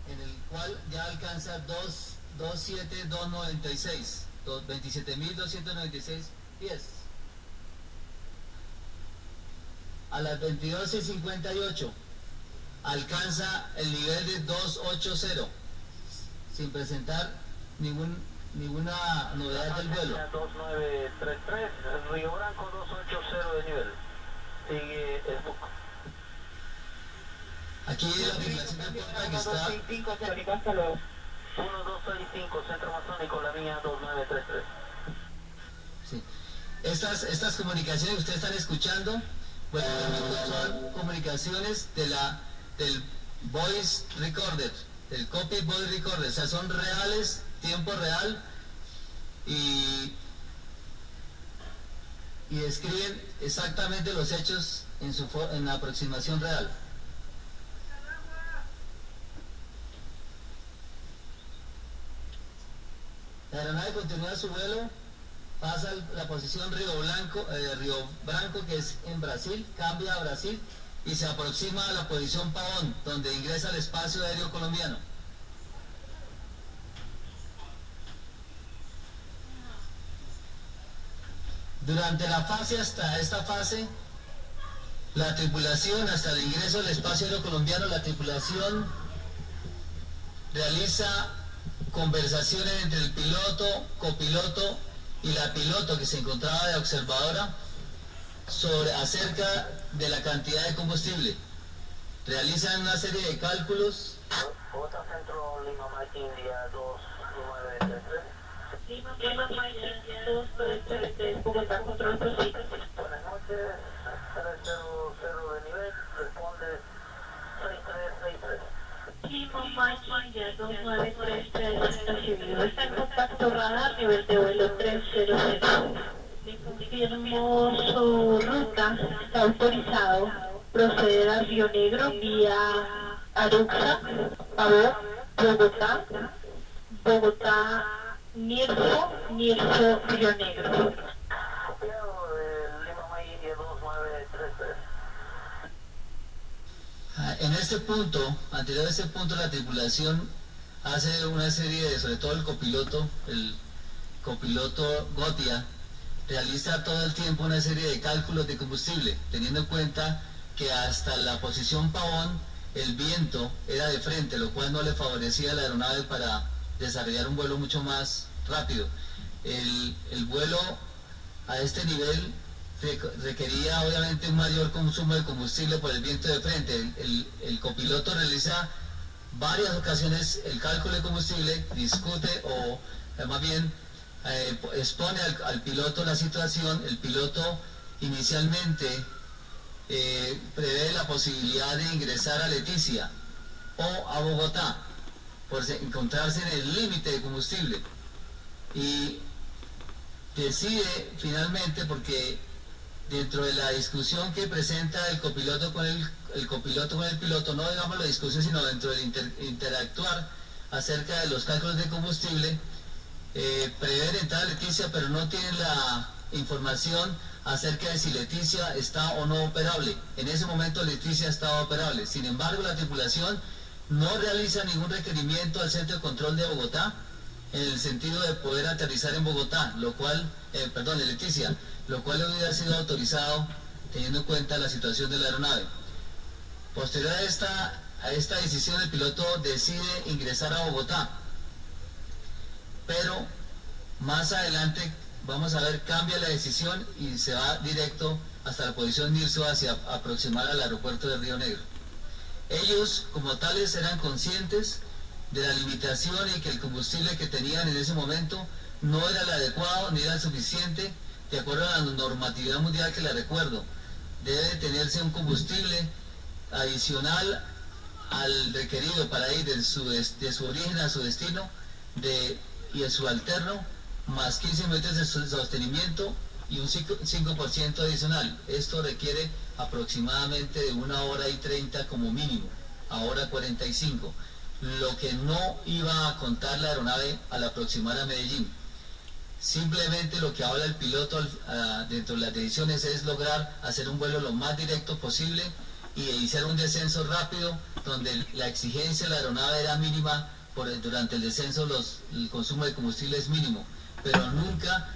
en el cual ya alcanza 27296, 27.296 pies. A las 22:58 alcanza el nivel de 280, sin presentar ninguna novedad del vuelo. 2933, Río Branco 280 de nivel. Sigue el buco. Aquí la vibración de puerta que está. 1265, centro masónico, la mía 2933. Sí. Estas comunicaciones que ustedes están escuchando, bueno, son comunicaciones del voice recorder, del copy voice recorder, o sea, son reales, tiempo real, y describen exactamente los hechos en la aproximación real. La aeronave continúa su vuelo, pasa la posición Río Branco, que es en Brasil, cambia a Brasil y se aproxima a la posición Pavón, donde ingresa al espacio aéreo colombiano. Durante la fase, hasta esta fase, la tripulación, hasta el ingreso al espacio aéreo colombiano, la tripulación realiza conversaciones entre el piloto, copiloto y la piloto, que se encontraba de observadora, acerca de la cantidad de combustible. Realizan una serie de cálculos. Bogotá Centro, Lima Mike India 2933. Lima Mike India 2933, Bogotá Control Proceed. Buenas noches, 300 de nivel, responde 6363. Lima Mike India 2933, recibido. Está en contacto radar, nivel de vuelo 300. Le confirmo su ruta, está autorizado proceder a Río Negro vía Aruxa, Pavón, Bogotá, Nirso, Río Negro. Copiado de Lima Mike India 2933. En este punto, anterior a este punto, la tripulación hace una serie de, sobre todo el copiloto Gotia, realiza todo el tiempo una serie de cálculos de combustible, teniendo en cuenta que hasta la posición Pavón el viento era de frente, lo cual no le favorecía a la aeronave para desarrollar un vuelo mucho más rápido. El vuelo a este nivel requería obviamente un mayor consumo de combustible por el viento de frente. El copiloto realiza varias ocasiones el cálculo de combustible discute o más bien expone al piloto la situación. El piloto inicialmente prevé la posibilidad de ingresar a Leticia o a Bogotá por encontrarse en el límite de combustible, y decide finalmente, porque dentro de la discusión que presenta el copiloto con el piloto, no digamos la discusión, sino dentro del interactuar acerca de los cálculos de combustible, prevén entrar a Leticia, pero no tienen la información acerca de si Leticia está o no operable. En ese momento Leticia estaba operable. Sin embargo, la tripulación no realiza ningún requerimiento al centro de control de Bogotá en el sentido de poder aterrizar en Bogotá, en Leticia, lo cual hubiera sido autorizado teniendo en cuenta la situación de la aeronave. Posterior a esta decisión, el piloto decide ingresar a Bogotá, pero más adelante, vamos a ver, cambia la decisión y se va directo hasta la posición Nirso hacia aproximar al aeropuerto de Río Negro. Ellos, como tales, eran conscientes de la limitación y que el combustible que tenían en ese momento no era el adecuado ni era el suficiente, de acuerdo a la normatividad mundial que la recuerdo. Debe tenerse un combustible adicional al requerido para ir de su origen a su destino y el subalterno, más 15 metros de sostenimiento y un 5% adicional. Esto requiere aproximadamente de 1 hora y 30 como mínimo, a hora 45, lo que no iba a contar la aeronave al aproximar a Medellín. Simplemente lo que habla el piloto dentro de las decisiones es lograr hacer un vuelo lo más directo posible y iniciar un descenso rápido, donde la exigencia de la aeronave era mínima. Durante el descenso el consumo de combustible es mínimo, pero nunca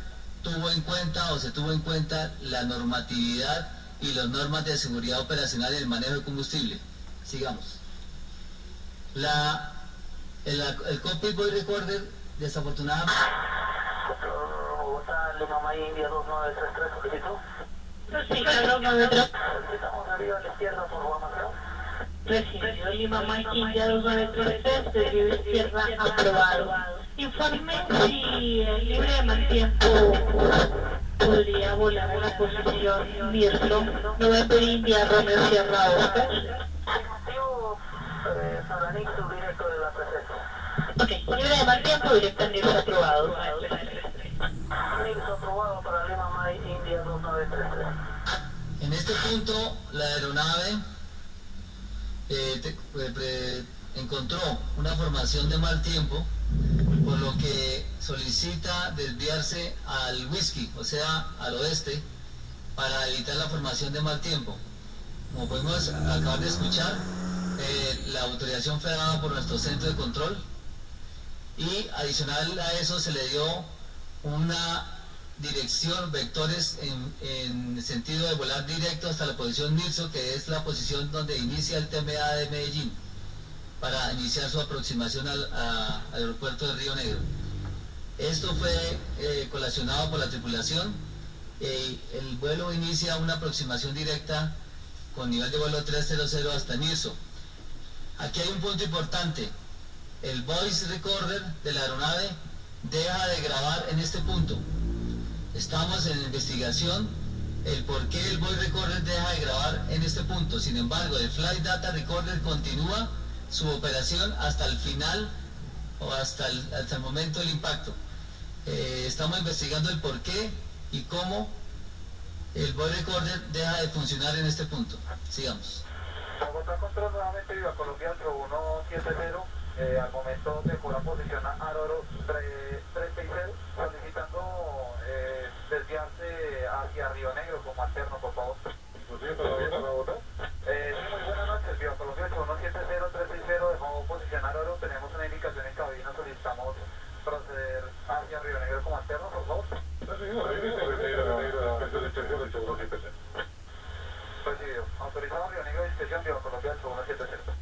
se tuvo en cuenta la normatividad y las normas de seguridad operacional en el manejo de combustible. Sigamos. El cockpit voice recorder, desafortunadamente. Bogotá, Lima, May, India 2933, solicito. Solicitamos arriba a la izquierda por Guamacao. Recibido Lima, May, India 2933, de izquierda aprobado. Informe si el libre de mal tiempo podría volar a la posición Nirso, November India, Romeo Sierra Oscar. Afirmativo, Soranix, subdirecto de la presencia. Ok, libre de mal tiempo, directo Nirso aprobado. Nirso aprobado para Lima, May, India 2933. En este punto, la aeronave encontró una formación de mal tiempo, por lo que solicita desviarse al whisky, o sea, al oeste, para evitar la formación de mal tiempo. Como podemos acabar de escuchar, la autorización fue dada por nuestro centro de control, y adicional a eso se le dio una dirección, vectores en sentido de volar directo hasta la posición Nirso, que es la posición donde inicia el TMA de Medellín, para iniciar su aproximación al aeropuerto de Río Negro. Esto fue colacionado por la tripulación. El vuelo inicia una aproximación directa con nivel de vuelo 300 hasta Nirso. Aquí hay un punto importante. El voice recorder de la aeronave deja de grabar en este punto. Estamos en investigación el por qué el voice recorder deja de grabar en este punto. Sin embargo, el flight data recorder continúa su operación hasta el final o hasta el momento del impacto. Estamos investigando el por qué y cómo el voice recorder deja de funcionar en este punto. Sigamos. Bogotá Control, nuevamente Viva Colombia 170, al momento dejó la posición a Aroro 360, solicitando desviarse hacia Río Negro como alterno, por favor. ¿Inclusive para Bogotá? Muy buenas noches, Viva Colombia 170, 360, dejamos posición a Aroro, tenemos una indicación en cabina, solicitamos proceder hacia Río Negro como alterno, por favor. Recibido. Autorizado Río Negro, discreción, Viva Colombia 170.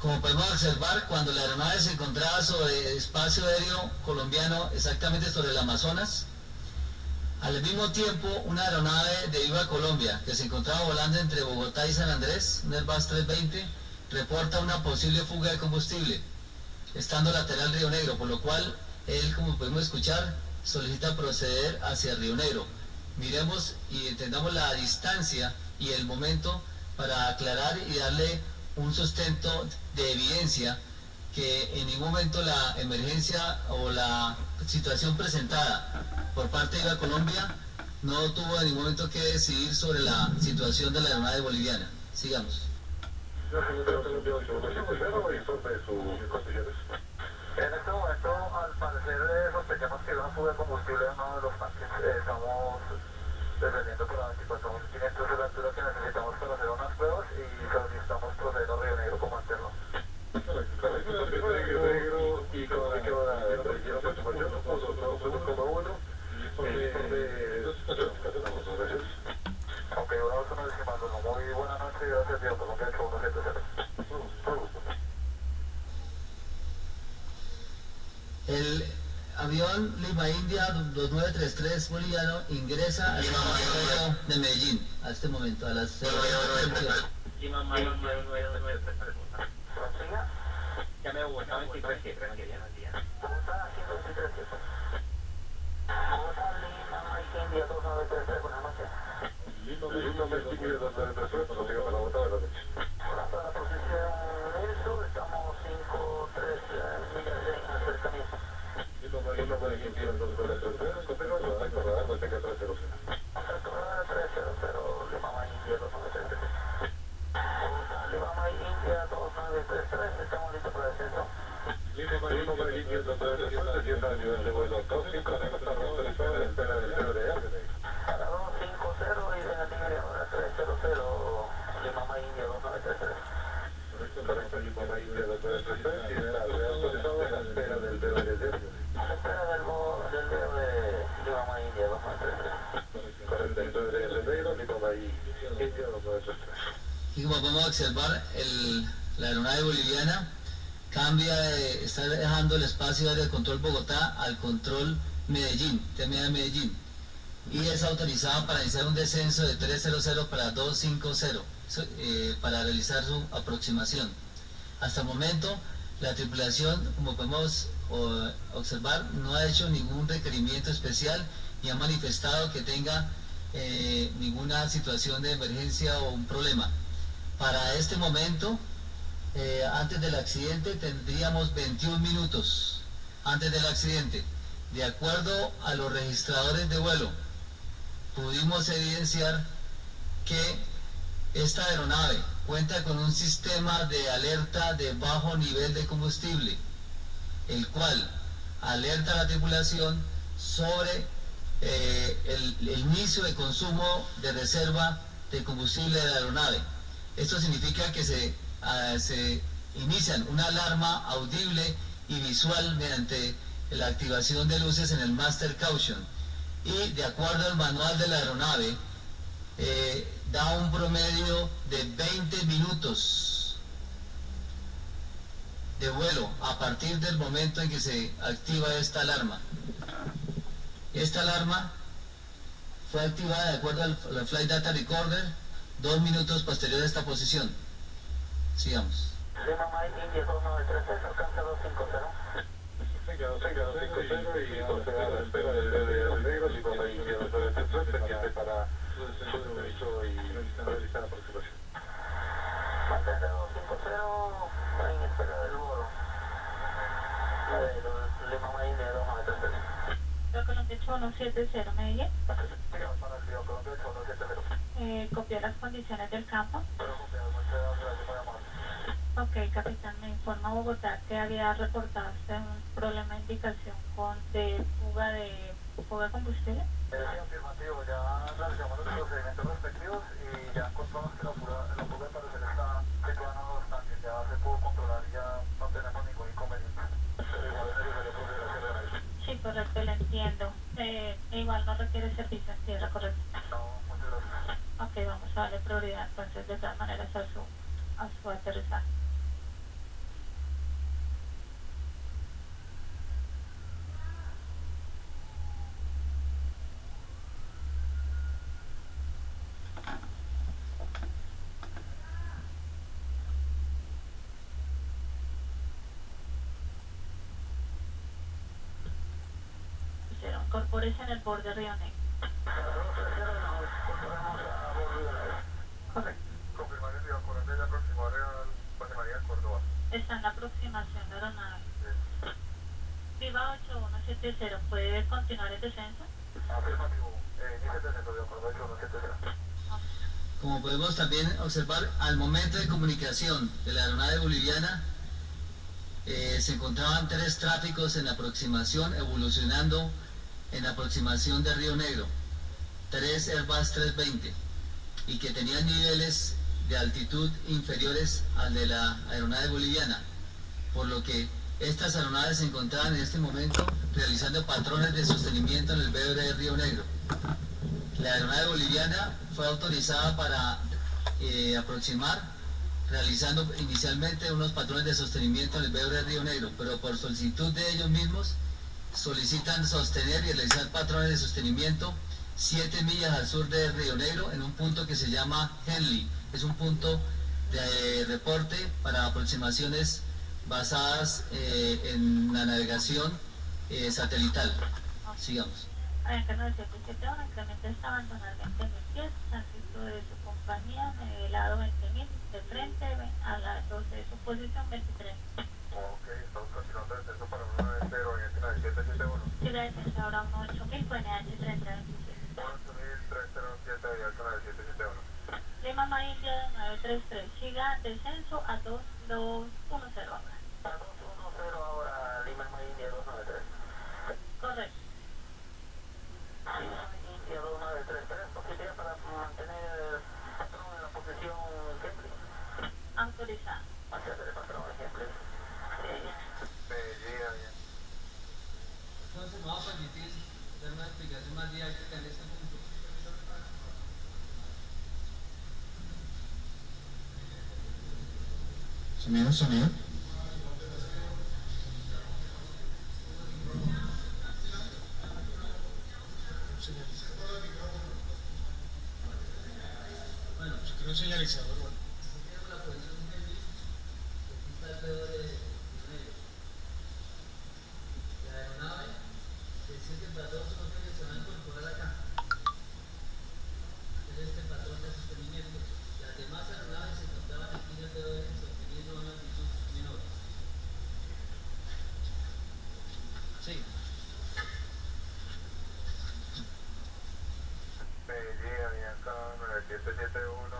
Como podemos observar, cuando la aeronave se encontraba sobre espacio aéreo colombiano, exactamente sobre el Amazonas, al mismo tiempo una aeronave de Viva Colombia, que se encontraba volando entre Bogotá y San Andrés, un Airbus 320, reporta una posible fuga de combustible, estando lateral Río Negro, por lo cual él, como podemos escuchar, solicita proceder hacia Río Negro. Miremos y entendamos la distancia y el momento para aclarar y darle un sustento de evidencia que en ningún momento la emergencia o la situación presentada por parte de la Colombia no tuvo en ningún momento que decidir sobre la situación de la aeronave boliviana. Sigamos. En este momento, al parecer, sospechamos que hay una fuga de combustible en uno de los tanques. Estamos descendiendo por la 24.500 de la altura que necesitamos para hacer unas pruebas y solicitamos proceder a Río Negro como alterno. Y como hay que ahora requiere participación, ok, una vez una estimando, muy buena noche, gracias, Dios, Colombia 8170. El avión Lima India 2933 boliviano ingresa al aeropuerto de Medellín a este momento, a las 0. Lima India 2933. Ya me voy, 937, no quería el día. Bogotá 137. Bogotá, Lima, India 2933, buenas noches. Lima, India 2933, cuando llega para Bogotá, buenas noches. Para la posición ESO, estamos 5-3 millas de acercamiento. Lima, India 2933, contacto radar, mantenga 300. Contacto radar 300, Lima, India 2933. Bogotá, Lima, India 2933, estamos listos para el descenso. Lima, India 2933, descienda a nivel de vuelo 25, autorizado en espera del CBDA. Para 250 y de la línea ahora 300, Lima, India 2933. Correcto, Lima, India 2933, y está autorizado en la espera del BOD. Espera del BOD de Lima, India 2933. Correcto, el BOD de Negro, Lima, India 2933. Y como podemos observar, la aeronave boliviana está dejando el espacio área de control Bogotá al control Medellín, TMA Medellín, y es autorizada para iniciar un descenso de 300 para 250 para realizar su aproximación. Hasta el momento, la tripulación, como podemos observar, no ha hecho ningún requerimiento especial ni ha manifestado que tenga ninguna situación de emergencia o un problema. Para este momento, antes del accidente tendríamos 21 minutos antes del accidente. De acuerdo a los registradores de vuelo, pudimos evidenciar que esta aeronave cuenta con un sistema de alerta de bajo nivel de combustible, el cual alerta a la tripulación sobre el inicio de consumo de reserva de combustible de la aeronave. Esto significa que se inician una alarma audible y visual mediante la activación de luces en el Master Caution, y de acuerdo al manual de la aeronave da un promedio de 20 minutos de vuelo a partir del momento en que se activa esta alarma. Esta alarma fue activada de acuerdo al Flight Data Recorder 2 minutos posterior a esta posición. Sigamos. Lima, India 2933, alcanza 250. Venga, 250 y proceda a la espera del BOD negro, Lima, India 2933, pendiente para su derecho y realizar la aproximación. Mantente 250 en espera del vuelo. Lima, India 2933. Colombia 8170, Medellín. Sigamos para el Río Colombia 8170. Copió las condiciones del campo. Pero copiado, muchas gracias, muy amable. Ok, capitán, me informa Bogotá que había reportado usted un problema de indicación de fuga de combustible. Sí, afirmativo, ya realizamos los procedimientos respectivos y ya encontramos que la fuga de parecer está situada en los tanques, ya se pudo controlar y ya no tenemos ningún inconveniente. Pero igual es necesario proceder a hacer análisis. Sí, correcto, lo entiendo. Igual no requiere servicio en tierra, correcto. No, muchas gracias. Ok, vamos a darle prioridad entonces de todas maneras a su aterrizaje. incorpórese en el borde Río Negro. Correcto. Confirmar el Colombia y aproximar al José María Córdoba. Está en la aproximación de aeronave. Viva 8170, ¿puede continuar el descenso? Afirmativo. Inicia el descenso de acuerdo a 8170. Como podemos también observar, al momento de comunicación de la aeronave boliviana, se encontraban 3 tráficos en la aproximación, evolucionando en la aproximación de Río Negro, 3 Airbus 320, y que tenían niveles de altitud inferiores al de la aeronave boliviana, por lo que estas aeronaves se encontraban en este momento realizando patrones de sostenimiento en el BR de Río Negro. La aeronave boliviana fue autorizada para aproximar, realizando inicialmente unos patrones de sostenimiento en el BR de Río Negro, pero por solicitud de ellos mismos solicitan sostener y realizar patrones de sostenimiento 7 millas al sur de Río Negro en un punto que se llama Henley. Es un punto de reporte para aproximaciones basadas en la navegación satelital. Sigamos. Avianca 9771, incrementa esta abandonar 20.000 pies, tránsito de su compañía, nivelado 20.000, de frente a la 12 de su posición 23. Ok, estamos continuando el descenso para 190, Oriente 9771. Si la descenso ahora 18000, con NH 3027. 18037, Avianca 9771. Lima Ma India 933, siga descenso a 2210 ahora. A 210 ahora, Lima Ma India 293. Correcto. Lima India 2933, posibilidad para mantener patrón en la posición Kembley. Autorizado. Hacia el patrón Kembley. Bien. Entonces me va a permitir dar una explicación más didáctica en este punto. Sonido. Bueno, yo quiero un señalizador. Bueno. Tenemos la posición Henley, aquí está el pedo de Río. La aeronave, que sigue el patrón, solo que se va a incorporar acá. Es este patrón de sostenimiento. Las demás aeronaves se encontraban aquí en el pedo de sosteniendo una altitud menor. Sí. Avianca 9771,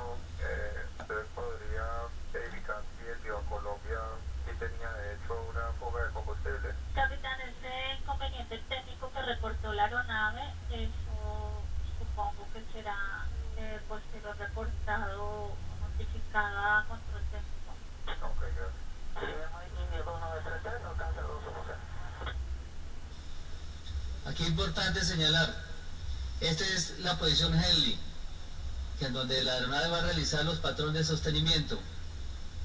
usted podría verificar si el Viva Colombia sí tenía de hecho una fuga de combustible. Capitán, ese inconveniente técnico que reportó la aeronave, eso supongo que será posterior reportado o notificado a control técnico. Ok, gracias. Lima India 2933, no alcanza 210. Aquí es importante señalar, esta es la posición Henley, que en donde la aeronave va a realizar los patrones de sostenimiento.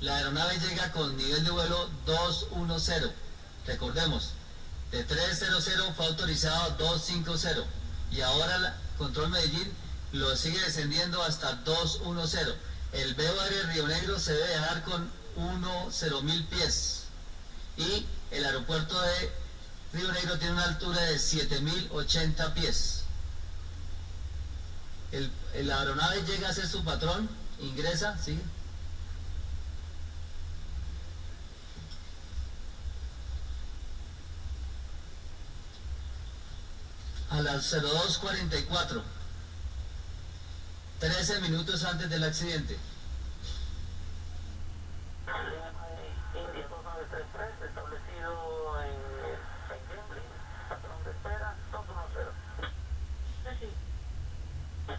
La aeronave llega con nivel de vuelo 210. Recordemos, de 300 fue autorizado a 250 y ahora la Control Medellín lo sigue descendiendo hasta 210. El BOR Río Negro se debe dejar con 10.000 pies y el aeropuerto de Río Negro tiene una altura de 7.080 pies. La aeronave llega a ser su patrón, ingresa, ¿sí? A las 02:44, 13 minutos antes del accidente. India 2933, establecido en Kembley, patrón de espera 210. Sí.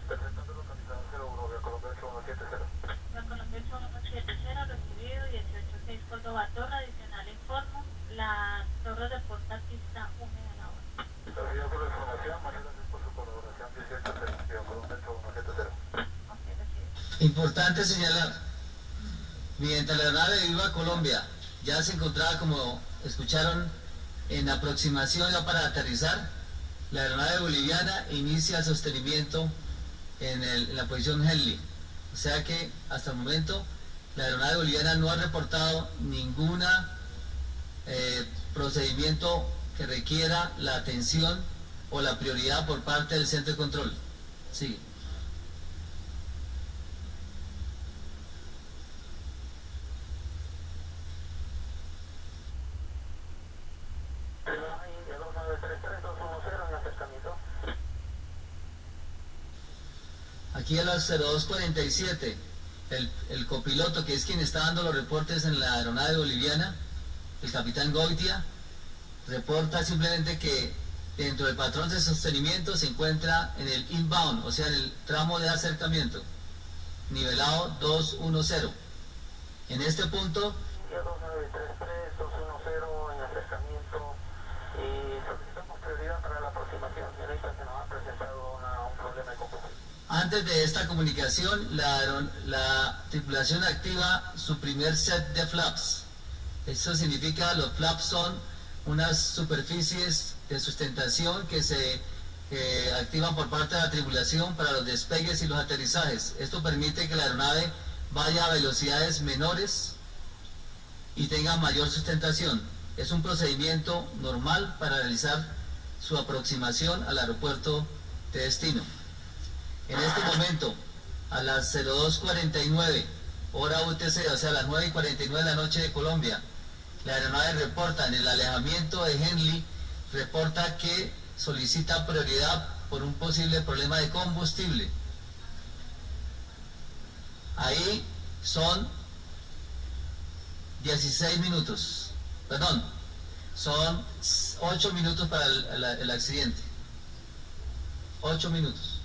Presentando los capitanes 01, Vía Colombia 8170. La Colombia 8170, recibido 186 Córdoba Torre, adicional informo, la torre reporta pista húmeda a la hora. Gracias por la información, muchas gracias por su colaboración, 186, Vía Colombia 8170. Ok, recibido. Importante señalar, mientras la aeronave de Viva Colombia ya se encontraba, como escucharon, en aproximación ya para aterrizar, la aeronave boliviana inicia el sostenimiento en la posición Henley. O sea que hasta el momento la aeronave boliviana no ha reportado ninguna procedimiento que requiera la atención o la prioridad por parte del centro de control. Sigue. Aquí a las 02:47, el copiloto, que es quien está dando los reportes en la aeronave boliviana, el capitán Goitia, reporta simplemente que dentro del patrón de sostenimiento se encuentra en el inbound, o sea, en el tramo de acercamiento, nivelado 210. En este punto, 2933-210 en acercamiento y solicitamos prioridad para la aproximación. Señorita, se nos ha presentado un problema de combustible. antes de esta comunicación, la tripulación activa su primer set de flaps. Eso significa, los flaps son unas superficies de sustentación que se activan por parte de la tripulación para los despegues y los aterrizajes. Esto permite que la aeronave vaya a velocidades menores y tenga mayor sustentación. Es un procedimiento normal para realizar su aproximación al aeropuerto de destino. En este momento, a las 02:49 hora UTC, o sea, a las 9:49 de la noche de Colombia, la aeronave reporta en el alejamiento de Henley, reporta que solicita prioridad por un posible problema de combustible. Ahí son 16 minutos, perdón, son 8 minutos para el accidente. 8 minutos.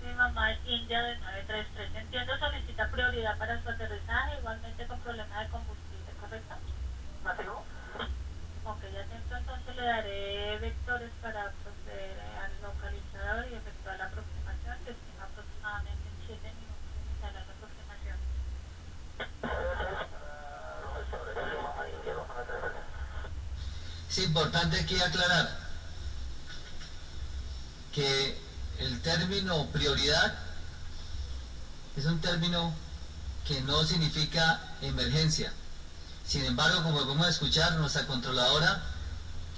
Mi mamá es India de 933. Entiendo, solicita prioridad para su aterrizaje, igualmente con problema de combustible, ¿correcto? ¿Masivo? Ok, atento, entonces le daré vectores para proceder al localizador y efectuar la aproximación, que estima aproximadamente en 7 minutos iniciar la aproximación. Es importante aquí aclarar que el término prioridad es un término que no significa emergencia. Sin embargo, como podemos escuchar, nuestra controladora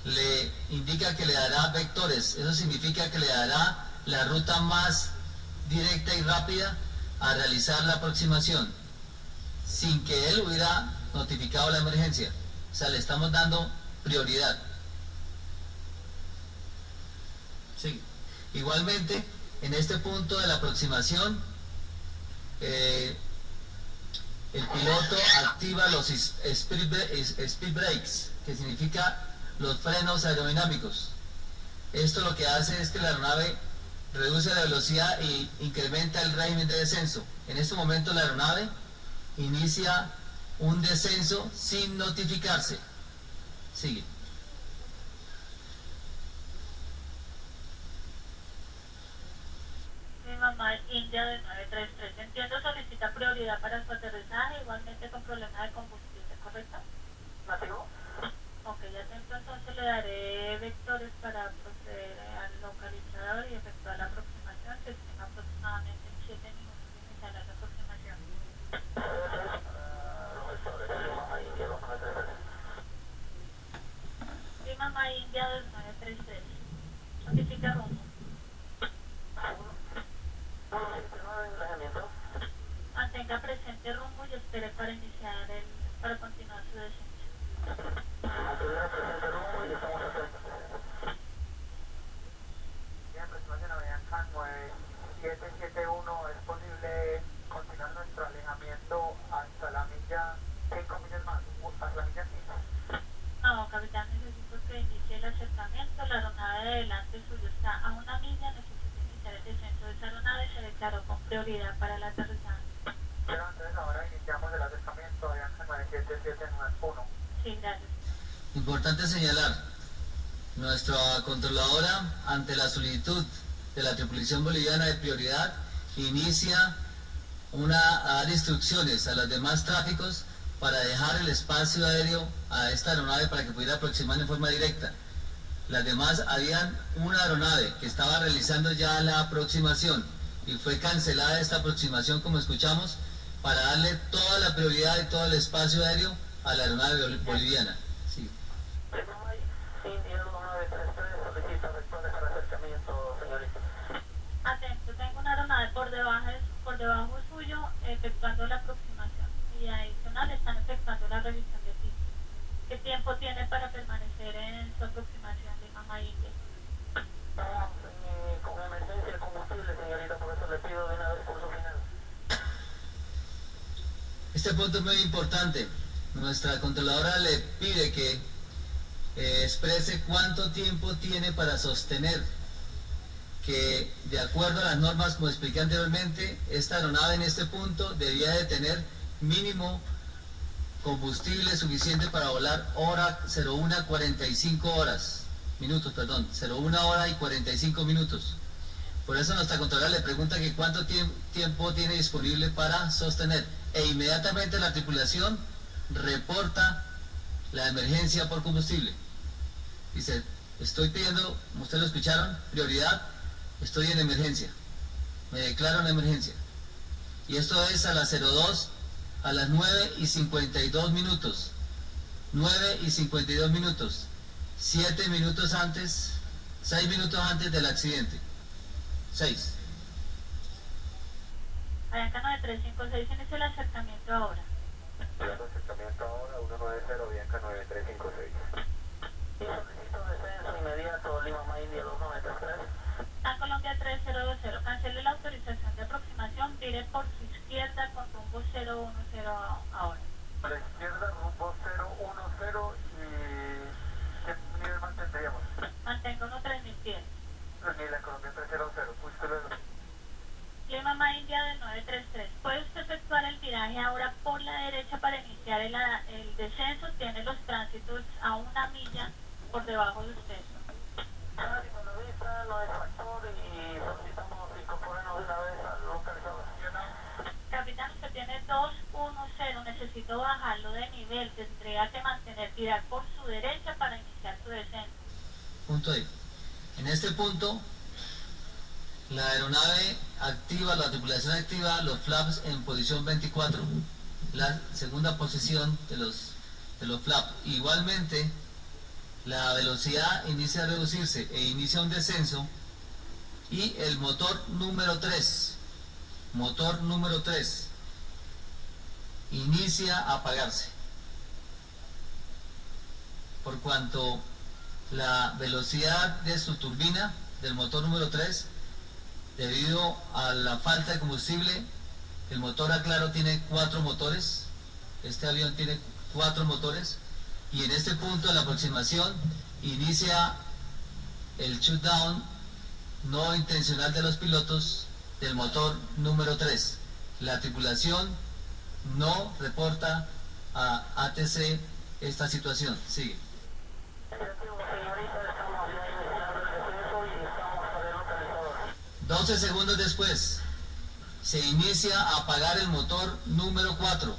le indica que le dará vectores. Eso significa que le dará la ruta más directa y rápida a realizar la aproximación, sin que él hubiera notificado la emergencia. O sea, le estamos dando prioridad. Sí. Igualmente, en este punto de la aproximación, el piloto activa los speed brakes, que significa los frenos aerodinámicos. Esto lo que hace es que la aeronave reduce la velocidad e incrementa el régimen de descenso. En este momento la aeronave inicia un descenso sin notificarse. Sigue. Mi mamá es India de 933. Entiendo, solicita prioridad para su aterrizaje, igualmente con problema de combustible, ¿correcto? ¿Masivo? Ok, atento, entonces le daré vectores para proceder al localizador y efectuar la aproximación, que estima aproximadamente en 7 minutos iniciar la aproximación. Mi mamá India del 933. Notifica rumbo. Mantenga presente rumbo y espere para para continuar su descenso. Mantenga presente rumbo y estamos atentos. Bien, aproximación Avianca 9771, ¿es posible continuar nuestro alejamiento hasta la milla 5 millas más, hasta la milla 5? No, capitán, necesito que inicie el acercamiento. La aeronave de delante suyo está a 1 milla. Necesito iniciar el descenso de esa aeronave. Se declaró con prioridad para el aterrizaje. Pero entonces ahora iniciamos el acercamiento de Avianca 97791. Sí, gracias. Importante señalar, nuestra controladora, ante la solicitud de la tripulación boliviana de prioridad, inicia a dar instrucciones a los demás tráficos para dejar el espacio aéreo a esta aeronave para que pudiera aproximar en forma directa. Las demás, habían una aeronave que estaba realizando ya la aproximación y fue cancelada esta aproximación, como escuchamos, para darle toda la prioridad y todo el espacio aéreo a la aeronave boliviana. Sí. India 933, solicita vectores para por debajo suyo efectuando la aproximación y adicional están efectuando la revisión de piso. ¿Qué tiempo tiene para permanecer en su aproximación de Lima India? Con emergencia de combustible, señorita, por eso le pido de una vez curso final. Este punto es muy importante. Nuestra controladora le pide que exprese cuánto tiempo tiene para sostener, que de acuerdo a las normas, como expliqué anteriormente, esta aeronave en este punto debía de tener mínimo combustible suficiente para volar hora 01:45 horas, minutos, perdón, 01 hora y 45 minutos. Por eso nuestra controladora le pregunta que cuánto tiempo tiene disponible para sostener, e inmediatamente la tripulación reporta la emergencia por combustible. Dice, estoy pidiendo, como ustedes lo escucharon, prioridad, estoy en emergencia, me declaro en emergencia. Y esto es a las 02, a las 9:52 minutos, 9:52 minutos, 7 minutos antes, 6 minutos antes del accidente. 6. Avianca 9356, inicia el acercamiento ahora. El acercamiento ahora, 190, Avianca 9356. Y solicito descenso inmediato, Lima India 293. A Colombia 3020, cancele la autorización de aproximación, vire por su izquierda con rumbo 010 ahora. A la izquierda, rumbo 010 y ¿qué nivel mantendríamos? Mantenga unos 3.000 pies. 3.000 en Colombia 300, Lima India de 933. ¿Puede usted efectuar el viraje ahora por la derecha para iniciar el descenso? Tiene los tránsitos a 1 milla por debajo de usted. Con la vista no es factor y solicitamos incorporarnos de una vez al localizador. Capitán, usted tiene 210, necesito bajarlo de nivel, tendría que mantener, tirar por su derecha para iniciar su descenso. Punto ahí. En este punto, la aeronave activa, la tripulación activa los flaps en posición 24, la segunda posición de los flaps. Igualmente, la velocidad inicia a reducirse e inicia un descenso, y el motor número 3 inicia a apagarse, por cuanto la velocidad de su turbina del motor número 3, debido a la falta de combustible, el motor, aclaro, tiene 4 motores, este avión tiene 4 motores, y en este punto de la aproximación inicia el shutdown no intencional de los pilotos del motor número 3. La tripulación no reporta a ATC esta situación. Sigue. 12 segundos después, se inicia a apagar el motor número 4.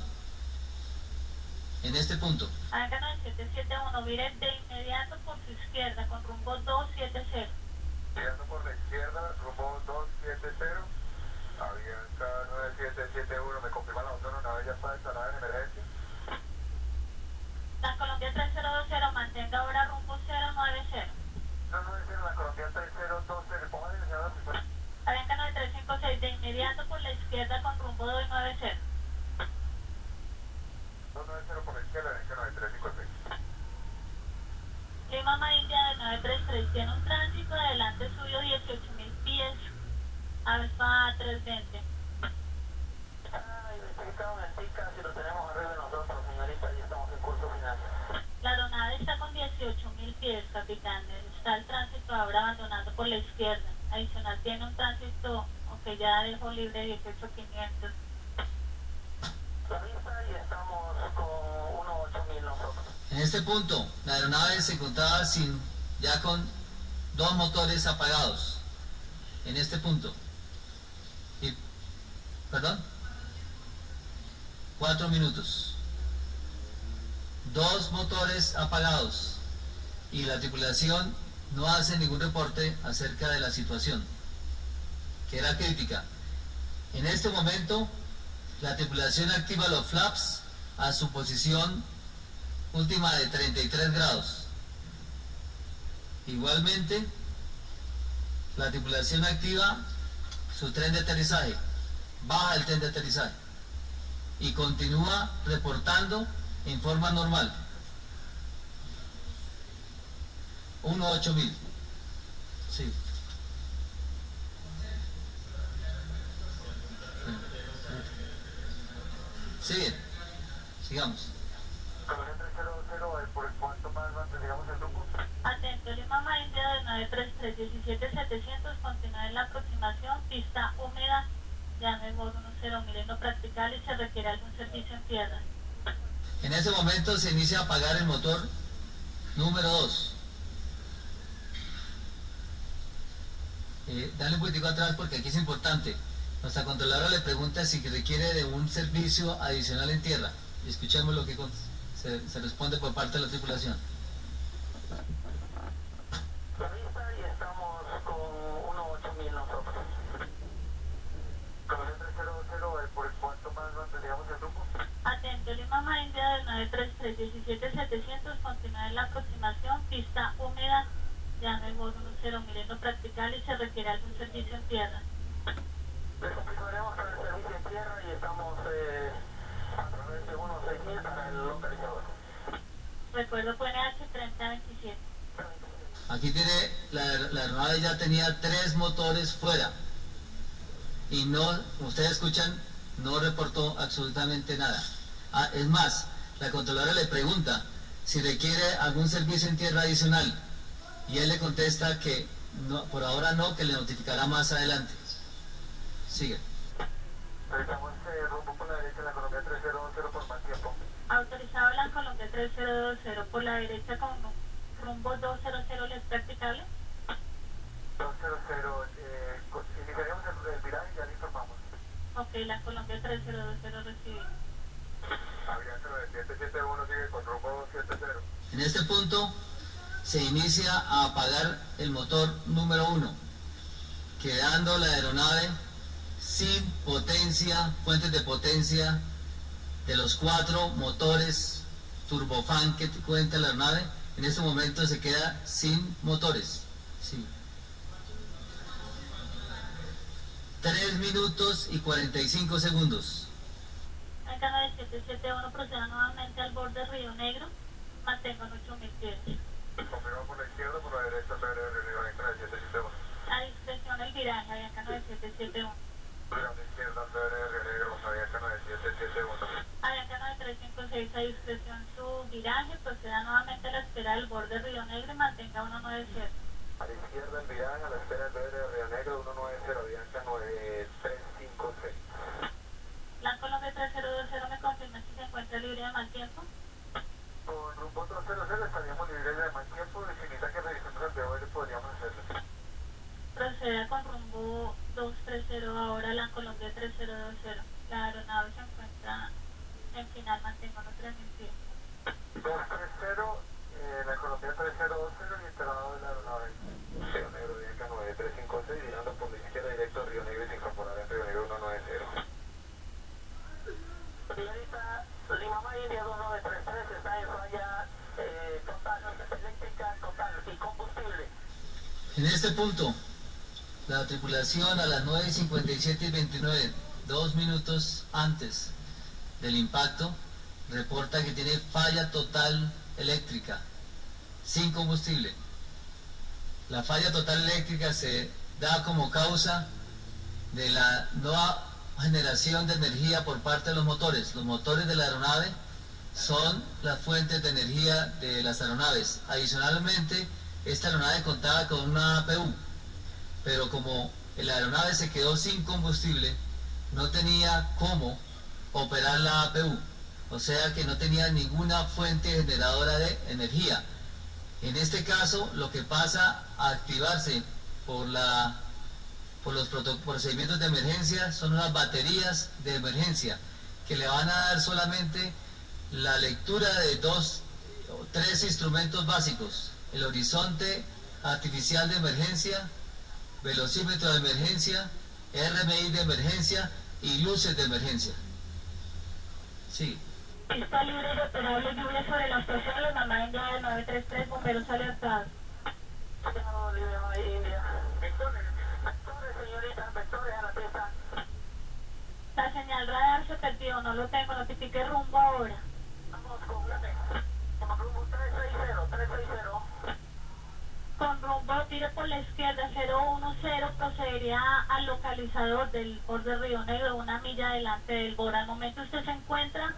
En este punto. Avianca 9771, vire de inmediato por su izquierda con rumbo 270. Girando por la izquierda, rumbo 270. Avianca 9771, me confirma la otra aeronave ya está instalada en emergencia. La Colombia 3020, mantenga ahora rumbo 090. No, la Colombia 3020, le pongo la dirección a la persona. Avianca 9356, de inmediato por la izquierda con rumbo 290. 290 por la izquierda, Avianca 9356. Lima India de 933, tiene un tránsito adelante suyo 18.000 pies, Alfa 320. Identificado en el TICA, si lo tenemos arriba de nosotros, señorita, y estamos en curso final. La aeronave está con 18.000 pies, capitán. Está el tránsito ahora abandonando por la izquierda. Adicional, tiene un tránsito que ya dejó libre 18.500. La vista y estamos con 1.8000 nosotros. En este punto, la aeronave se encontraba ya con 2 motores apagados. En este punto. ¿Perdón? 4 minutos. 2 motores apagados. Y la tripulación no hace ningún reporte acerca de la situación, que era crítica. En este momento, la tripulación activa los flaps a su posición última de 33 grados. Igualmente, la tripulación activa su tren de aterrizaje baja el tren de aterrizaje y continúa reportando en forma normal. 18000. Sí. Sigue. Sigamos. Colombia 300, ¿por cuánto más mantendríamos el rumbo? Atento, Lima Mar India de 933-17700, continúa en la aproximación, pista húmeda, llame Bord 10.000 no practicable y se requiere algún servicio en tierra. En ese momento se inicia a apagar el motor número 2. Dale un poquitico atrás porque aquí es importante. Nuestra controladora le pregunta si requiere de un servicio adicional en tierra. Y escuchemos lo que se responde por parte de la tripulación. La vista y estamos con 18000 nosotros. Colombia 300, ¿por cuánto más mantendríamos el rumbo? Atento, Lima Mar India de 933-17700, continúa en la aproximación, pista húmeda, llame Bord 10.000 no practicable y se requiere algún servicio en tierra. Les confirmaremos para el servicio en tierra y estamos a través de 16000 para el localizador. Recuerdo PNH 3027. Aquí tiene, la aeronave ya tenía 3 motores fuera. Y no, como ustedes escuchan, no reportó absolutamente nada. Es más, la controladora le pregunta si requiere algún servicio en tierra adicional. Y él le contesta que no, por ahora no, que le notificará más adelante. Sigue. Estamos rumbo por la derecha en la Colombia 300 por más tiempo. Autorizado la Colombia 3020 por la derecha con rumbo 200, ¿es practicable? 200, iniciaremos el viraje y ya le informamos. Ok, la Colombia 3020 recibe. Avianca 9771 sigue con rumbo 70. En este punto se inicia a apagar el motor número 1, quedando la aeronave sin potencia, fuentes de potencia de los 4 motores turbofan que cuenta la aeronave. En este momento se queda sin motores. Sí. 3 minutos y 45 segundos. Acá 9771 proceda nuevamente al borde Río Negro, mantengo en 8000 pies. Confirmado por la izquierda, por la derecha, Avianca 9771. A discreción el viraje, Avianca 9771. Grande izquierda, Río Negro, Avianca 9771. Avianca 9356, a discreción su viraje, proceda nuevamente a la espera del borde Río Negro y mantenga 190. A la izquierda el viraje, a la espera del borde de Río Negro, 190, Avianca 9356. La Colombia 3020 me confirma si se encuentra libre de mal tiempo. Con rumbo 200 estaríamos libres de mal tiempo y si necesita que revisemos el BOL podríamos hacerlo. Proceda con rumbo 230 ahora la Colombia 3020. La aeronave se encuentra en final, mantengo los 3000 pies. 230, la Colombia 3020 y enterado de la aeronave. Río Negro, Avianca 9356, girando por la izquierda directo a Río Negro y se incorporará en Río Negro 190. Señorita, Lima Mar India 2933 está en falla total, eléctrica total y combustible. En este punto, la tripulación a las 9:57:29, 2 minutos antes del impacto, reporta que tiene falla total eléctrica, sin combustible. La falla total eléctrica se da como causa de la no generación de energía por parte de los motores. Los motores de la aeronave son las fuentes de energía de las aeronaves. Adicionalmente, esta aeronave contaba con una APU, pero como la aeronave se quedó sin combustible, no tenía cómo operar la APU, o sea que no tenía ninguna fuente generadora de energía. En este caso, lo que pasa a activarse por los procedimientos de emergencia son unas baterías de emergencia que le van a dar solamente la lectura de 2 o 3 instrumentos básicos: el horizonte artificial de emergencia, velocímetro de emergencia, RMI de emergencia y luces de emergencia. Sí. Pista libre y operable, lluvia sobre la estación Lima Mar India 933, bomberos alertados. Llamado Lima India. Vectores, señorita, vectores a la pista. la señal radar se perdió, no lo tengo, notifique rumbo ahora. Vamos con rumbo 360. Con rumbo, tire por la izquierda, 010, procedería al localizador del borde Río Negro, 1 milla delante del borde. Al momento usted se encuentra,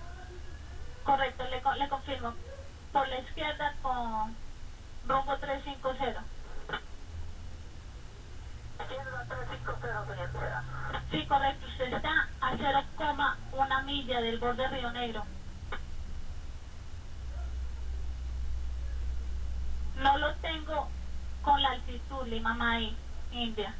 correcto, le confirmo, por la izquierda con rumbo 350. Izquierda 350, señor Sea. Sí, correcto, usted está a 0,1 milla del borde Río Negro. No lo tengo con la altitud, Lima May, India.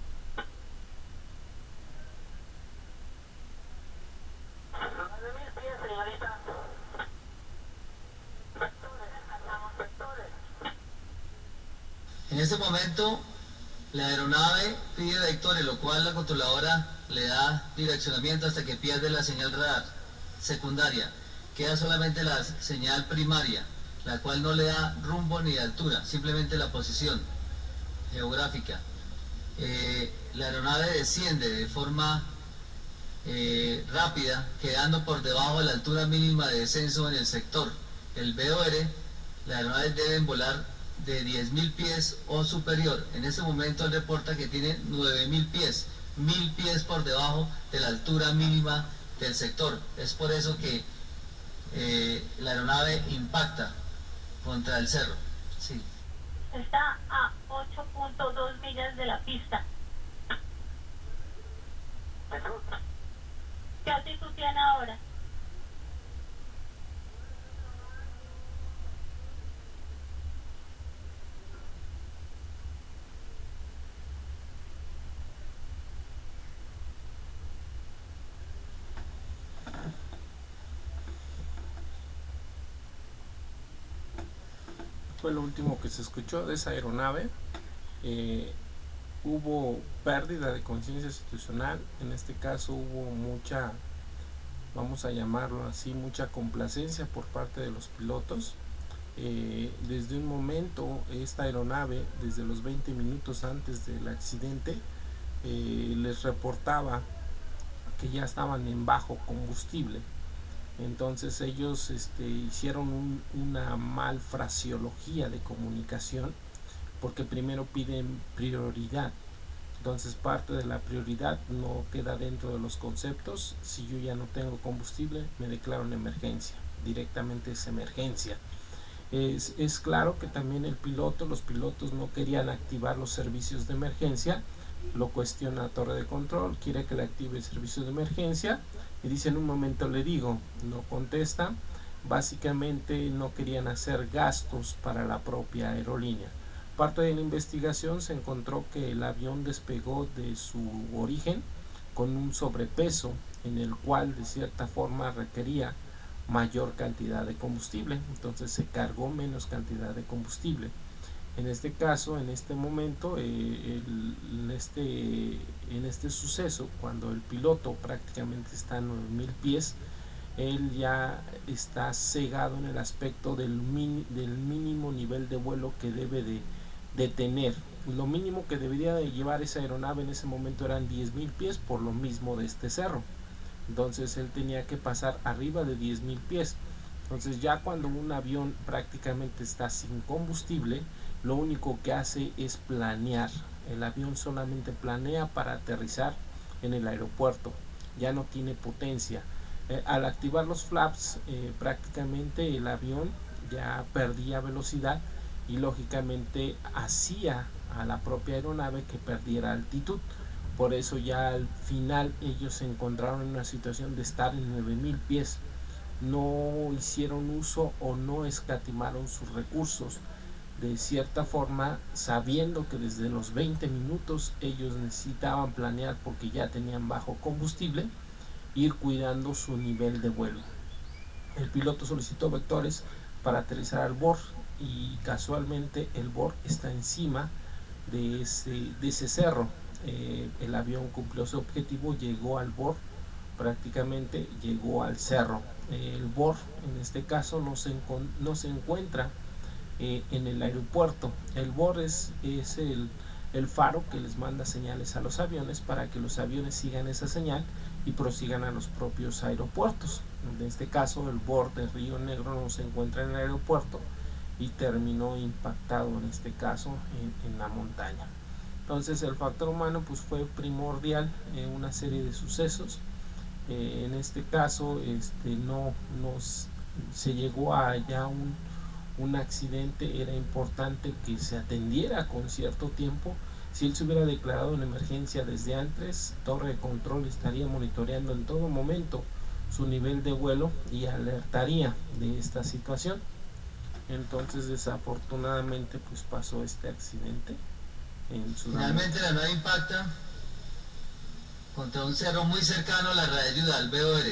9.000 pies, señorita. Vectores. En este momento, la aeronave pide vectores, lo cual la controladora le da direccionamiento hasta que pierde la señal radar secundaria. Queda solamente la señal primaria, la cual no le da rumbo ni altura, simplemente la posición geográfica. La aeronave desciende de forma rápida, quedando por debajo de la altura mínima de descenso en el sector. El BOR, las aeronaves deben volar de 10.000 pies o superior. En este momento él reporta que tiene 9.000 pies, 1.000 pies por debajo de la altura mínima del sector. Es por eso que la aeronave impacta contra el cerro. Sí. Está a 8.2 millas de la pista. ¿Qué altitud tiene ahora? Fue lo último que se escuchó de esa aeronave. Hubo pérdida de conciencia institucional. En este caso hubo mucha, vamos a llamarlo así, mucha complacencia por parte de los pilotos. Desde un momento esta aeronave, desde los 20 minutos antes del accidente, les reportaba que ya estaban en bajo combustible. Entonces ellos hicieron una mal fraseología de comunicación, porque primero piden prioridad. Entonces parte de la prioridad no queda dentro de los conceptos. Si yo ya no tengo combustible, me declaro en emergencia. Directamente es emergencia. Es claro que también los pilotos no querían activar los servicios de emergencia. Lo cuestiona la torre de control, quiere que le active el servicio de emergencia y dice: en un momento le digo, no contesta. Básicamente no querían hacer gastos para la propia aerolínea. Parte de la investigación se encontró que el avión despegó de su origen con un sobrepeso, en el cual de cierta forma requería mayor cantidad de combustible, entonces se cargó menos cantidad de combustible. En este caso, en este momento, en este suceso, cuando el piloto prácticamente está a 9.000 pies, él ya está cegado en el aspecto del mínimo nivel de vuelo que debe de tener. Lo mínimo que debería de llevar esa aeronave en ese momento eran 10.000 pies, por lo mismo de este cerro. Entonces él tenía que pasar arriba de 10.000 pies. Entonces ya cuando un avión prácticamente está sin combustible, lo único que hace es planear. El avión solamente planea para aterrizar en el aeropuerto, ya no tiene potencia. Al activar los flaps, prácticamente el avión ya perdía velocidad y lógicamente hacía a la propia aeronave que perdiera altitud. Por eso ya al final ellos se encontraron en una situación de estar en 9.000 pies. No hicieron uso o no escatimaron sus recursos. De cierta forma, sabiendo que desde los 20 minutos ellos necesitaban planear, porque ya tenían bajo combustible, ir cuidando su nivel de vuelo. El piloto solicitó vectores para aterrizar al borde y casualmente el borde está encima de ese cerro. El avión cumplió su objetivo, llegó al borde, prácticamente llegó al cerro. El borde en este caso no se encuentra en el aeropuerto. El borde es el faro que les manda señales a los aviones para que los aviones sigan esa señal y prosigan a los propios aeropuertos. En este caso el BOR de Río Negro no se encuentra en el aeropuerto y terminó impactado en este caso en la montaña. Entonces el factor humano pues fue primordial en una serie de sucesos. En este caso no se llegó a ya un accidente. Era importante que se atendiera con cierto tiempo. Si él se hubiera declarado en emergencia desde antes, Torre de Control estaría monitoreando en todo momento su nivel de vuelo y alertaría de esta situación. Entonces desafortunadamente pues pasó este accidente en Sudamérica. Finalmente la nave impacta contra un cerro muy cercano a la radioayuda, al BOR,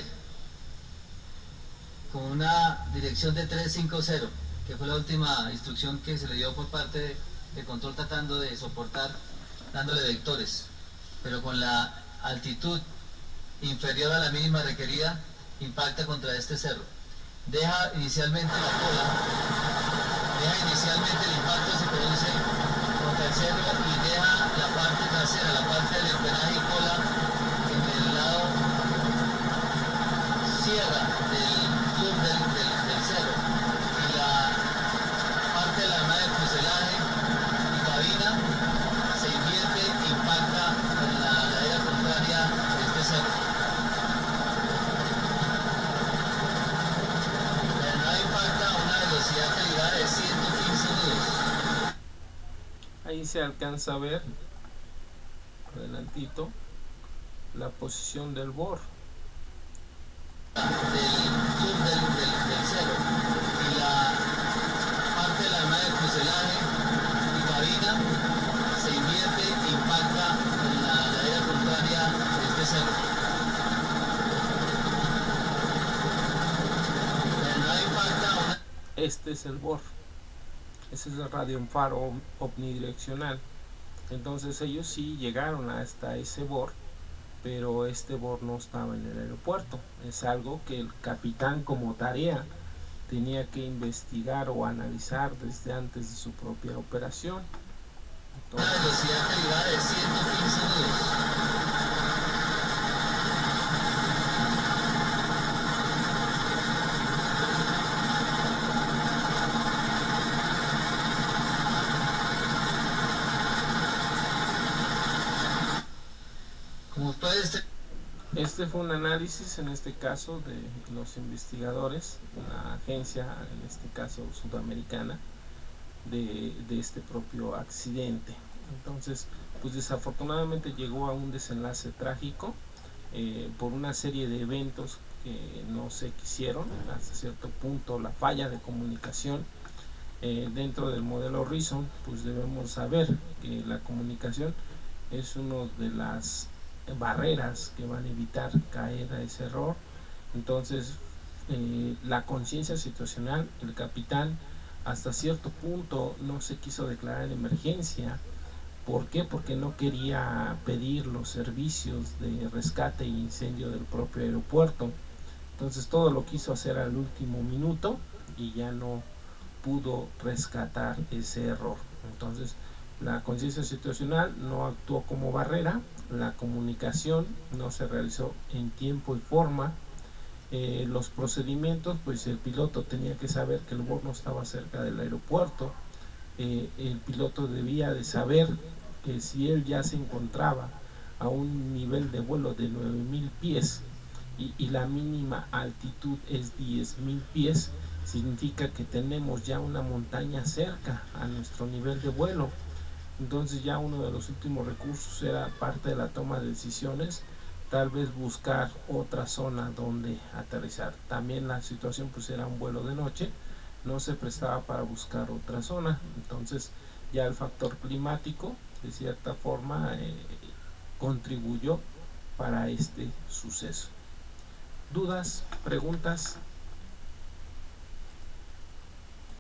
con una dirección de 350, que fue la última instrucción que se le dio por parte de control, tratando de soportar, dándole vectores, pero con la altitud inferior a la mínima requerida, impacta contra este cerro. Deja inicialmente el impacto se produce contra el cerro y deja la parte trasera, la parte del empenaje y cola en el lado sierra del sur del cerro, y la parte de la nave de fuselaje y cabina se invierte e impacta en la ladera contraria de este cerro. La nave impacta a una velocidad calculada de 115 nudos. Ahí se alcanza a ver adelantito la posición del BOR del sur del cerro, y la parte de la nave de fuselaje y cabina se invierte e impacta en la ladera contraria de este cerro. La nave impacta a una... Este es el BOR, ese es el radio faro omnidireccional. Entonces ellos sí llegaron hasta ese BOR, pero este BOR no estaba en el aeropuerto. Es algo que el capitán como tarea tenía que investigar o analizar desde antes de su propia operación. Entonces, una velocidad calculada de 115 nudos. Este fue un análisis, en este caso, de los investigadores, una agencia, en este caso sudamericana, de este propio accidente. Entonces, pues desafortunadamente llegó a un desenlace trágico por una serie de eventos que no se quisieron. Hasta cierto punto, la falla de comunicación dentro del modelo Reason, pues debemos saber que la comunicación es una de las barreras que van a evitar caer a ese error. Entonces la conciencia situacional, el capitán hasta cierto punto no se quiso declarar en emergencia. ¿Por qué? Porque no quería pedir los servicios de rescate e incendio del propio aeropuerto. Entonces todo lo quiso hacer al último minuto y ya no pudo rescatar ese error. Entonces la conciencia situacional no actuó como barrera, la comunicación no se realizó en tiempo y forma, los procedimientos, pues el piloto tenía que saber que el BOR no estaba cerca del aeropuerto, el piloto debía de saber que si él ya se encontraba a un nivel de vuelo de 9.000 pies y la mínima altitud es 10.000 pies, significa que tenemos ya una montaña cerca a nuestro nivel de vuelo. Entonces ya uno de los últimos recursos era, parte de la toma de decisiones, tal vez buscar otra zona donde aterrizar. También la situación pues era un vuelo de noche, no se prestaba para buscar otra zona. Entonces ya el factor climático de cierta forma contribuyó para este suceso. ¿Dudas? ¿Preguntas?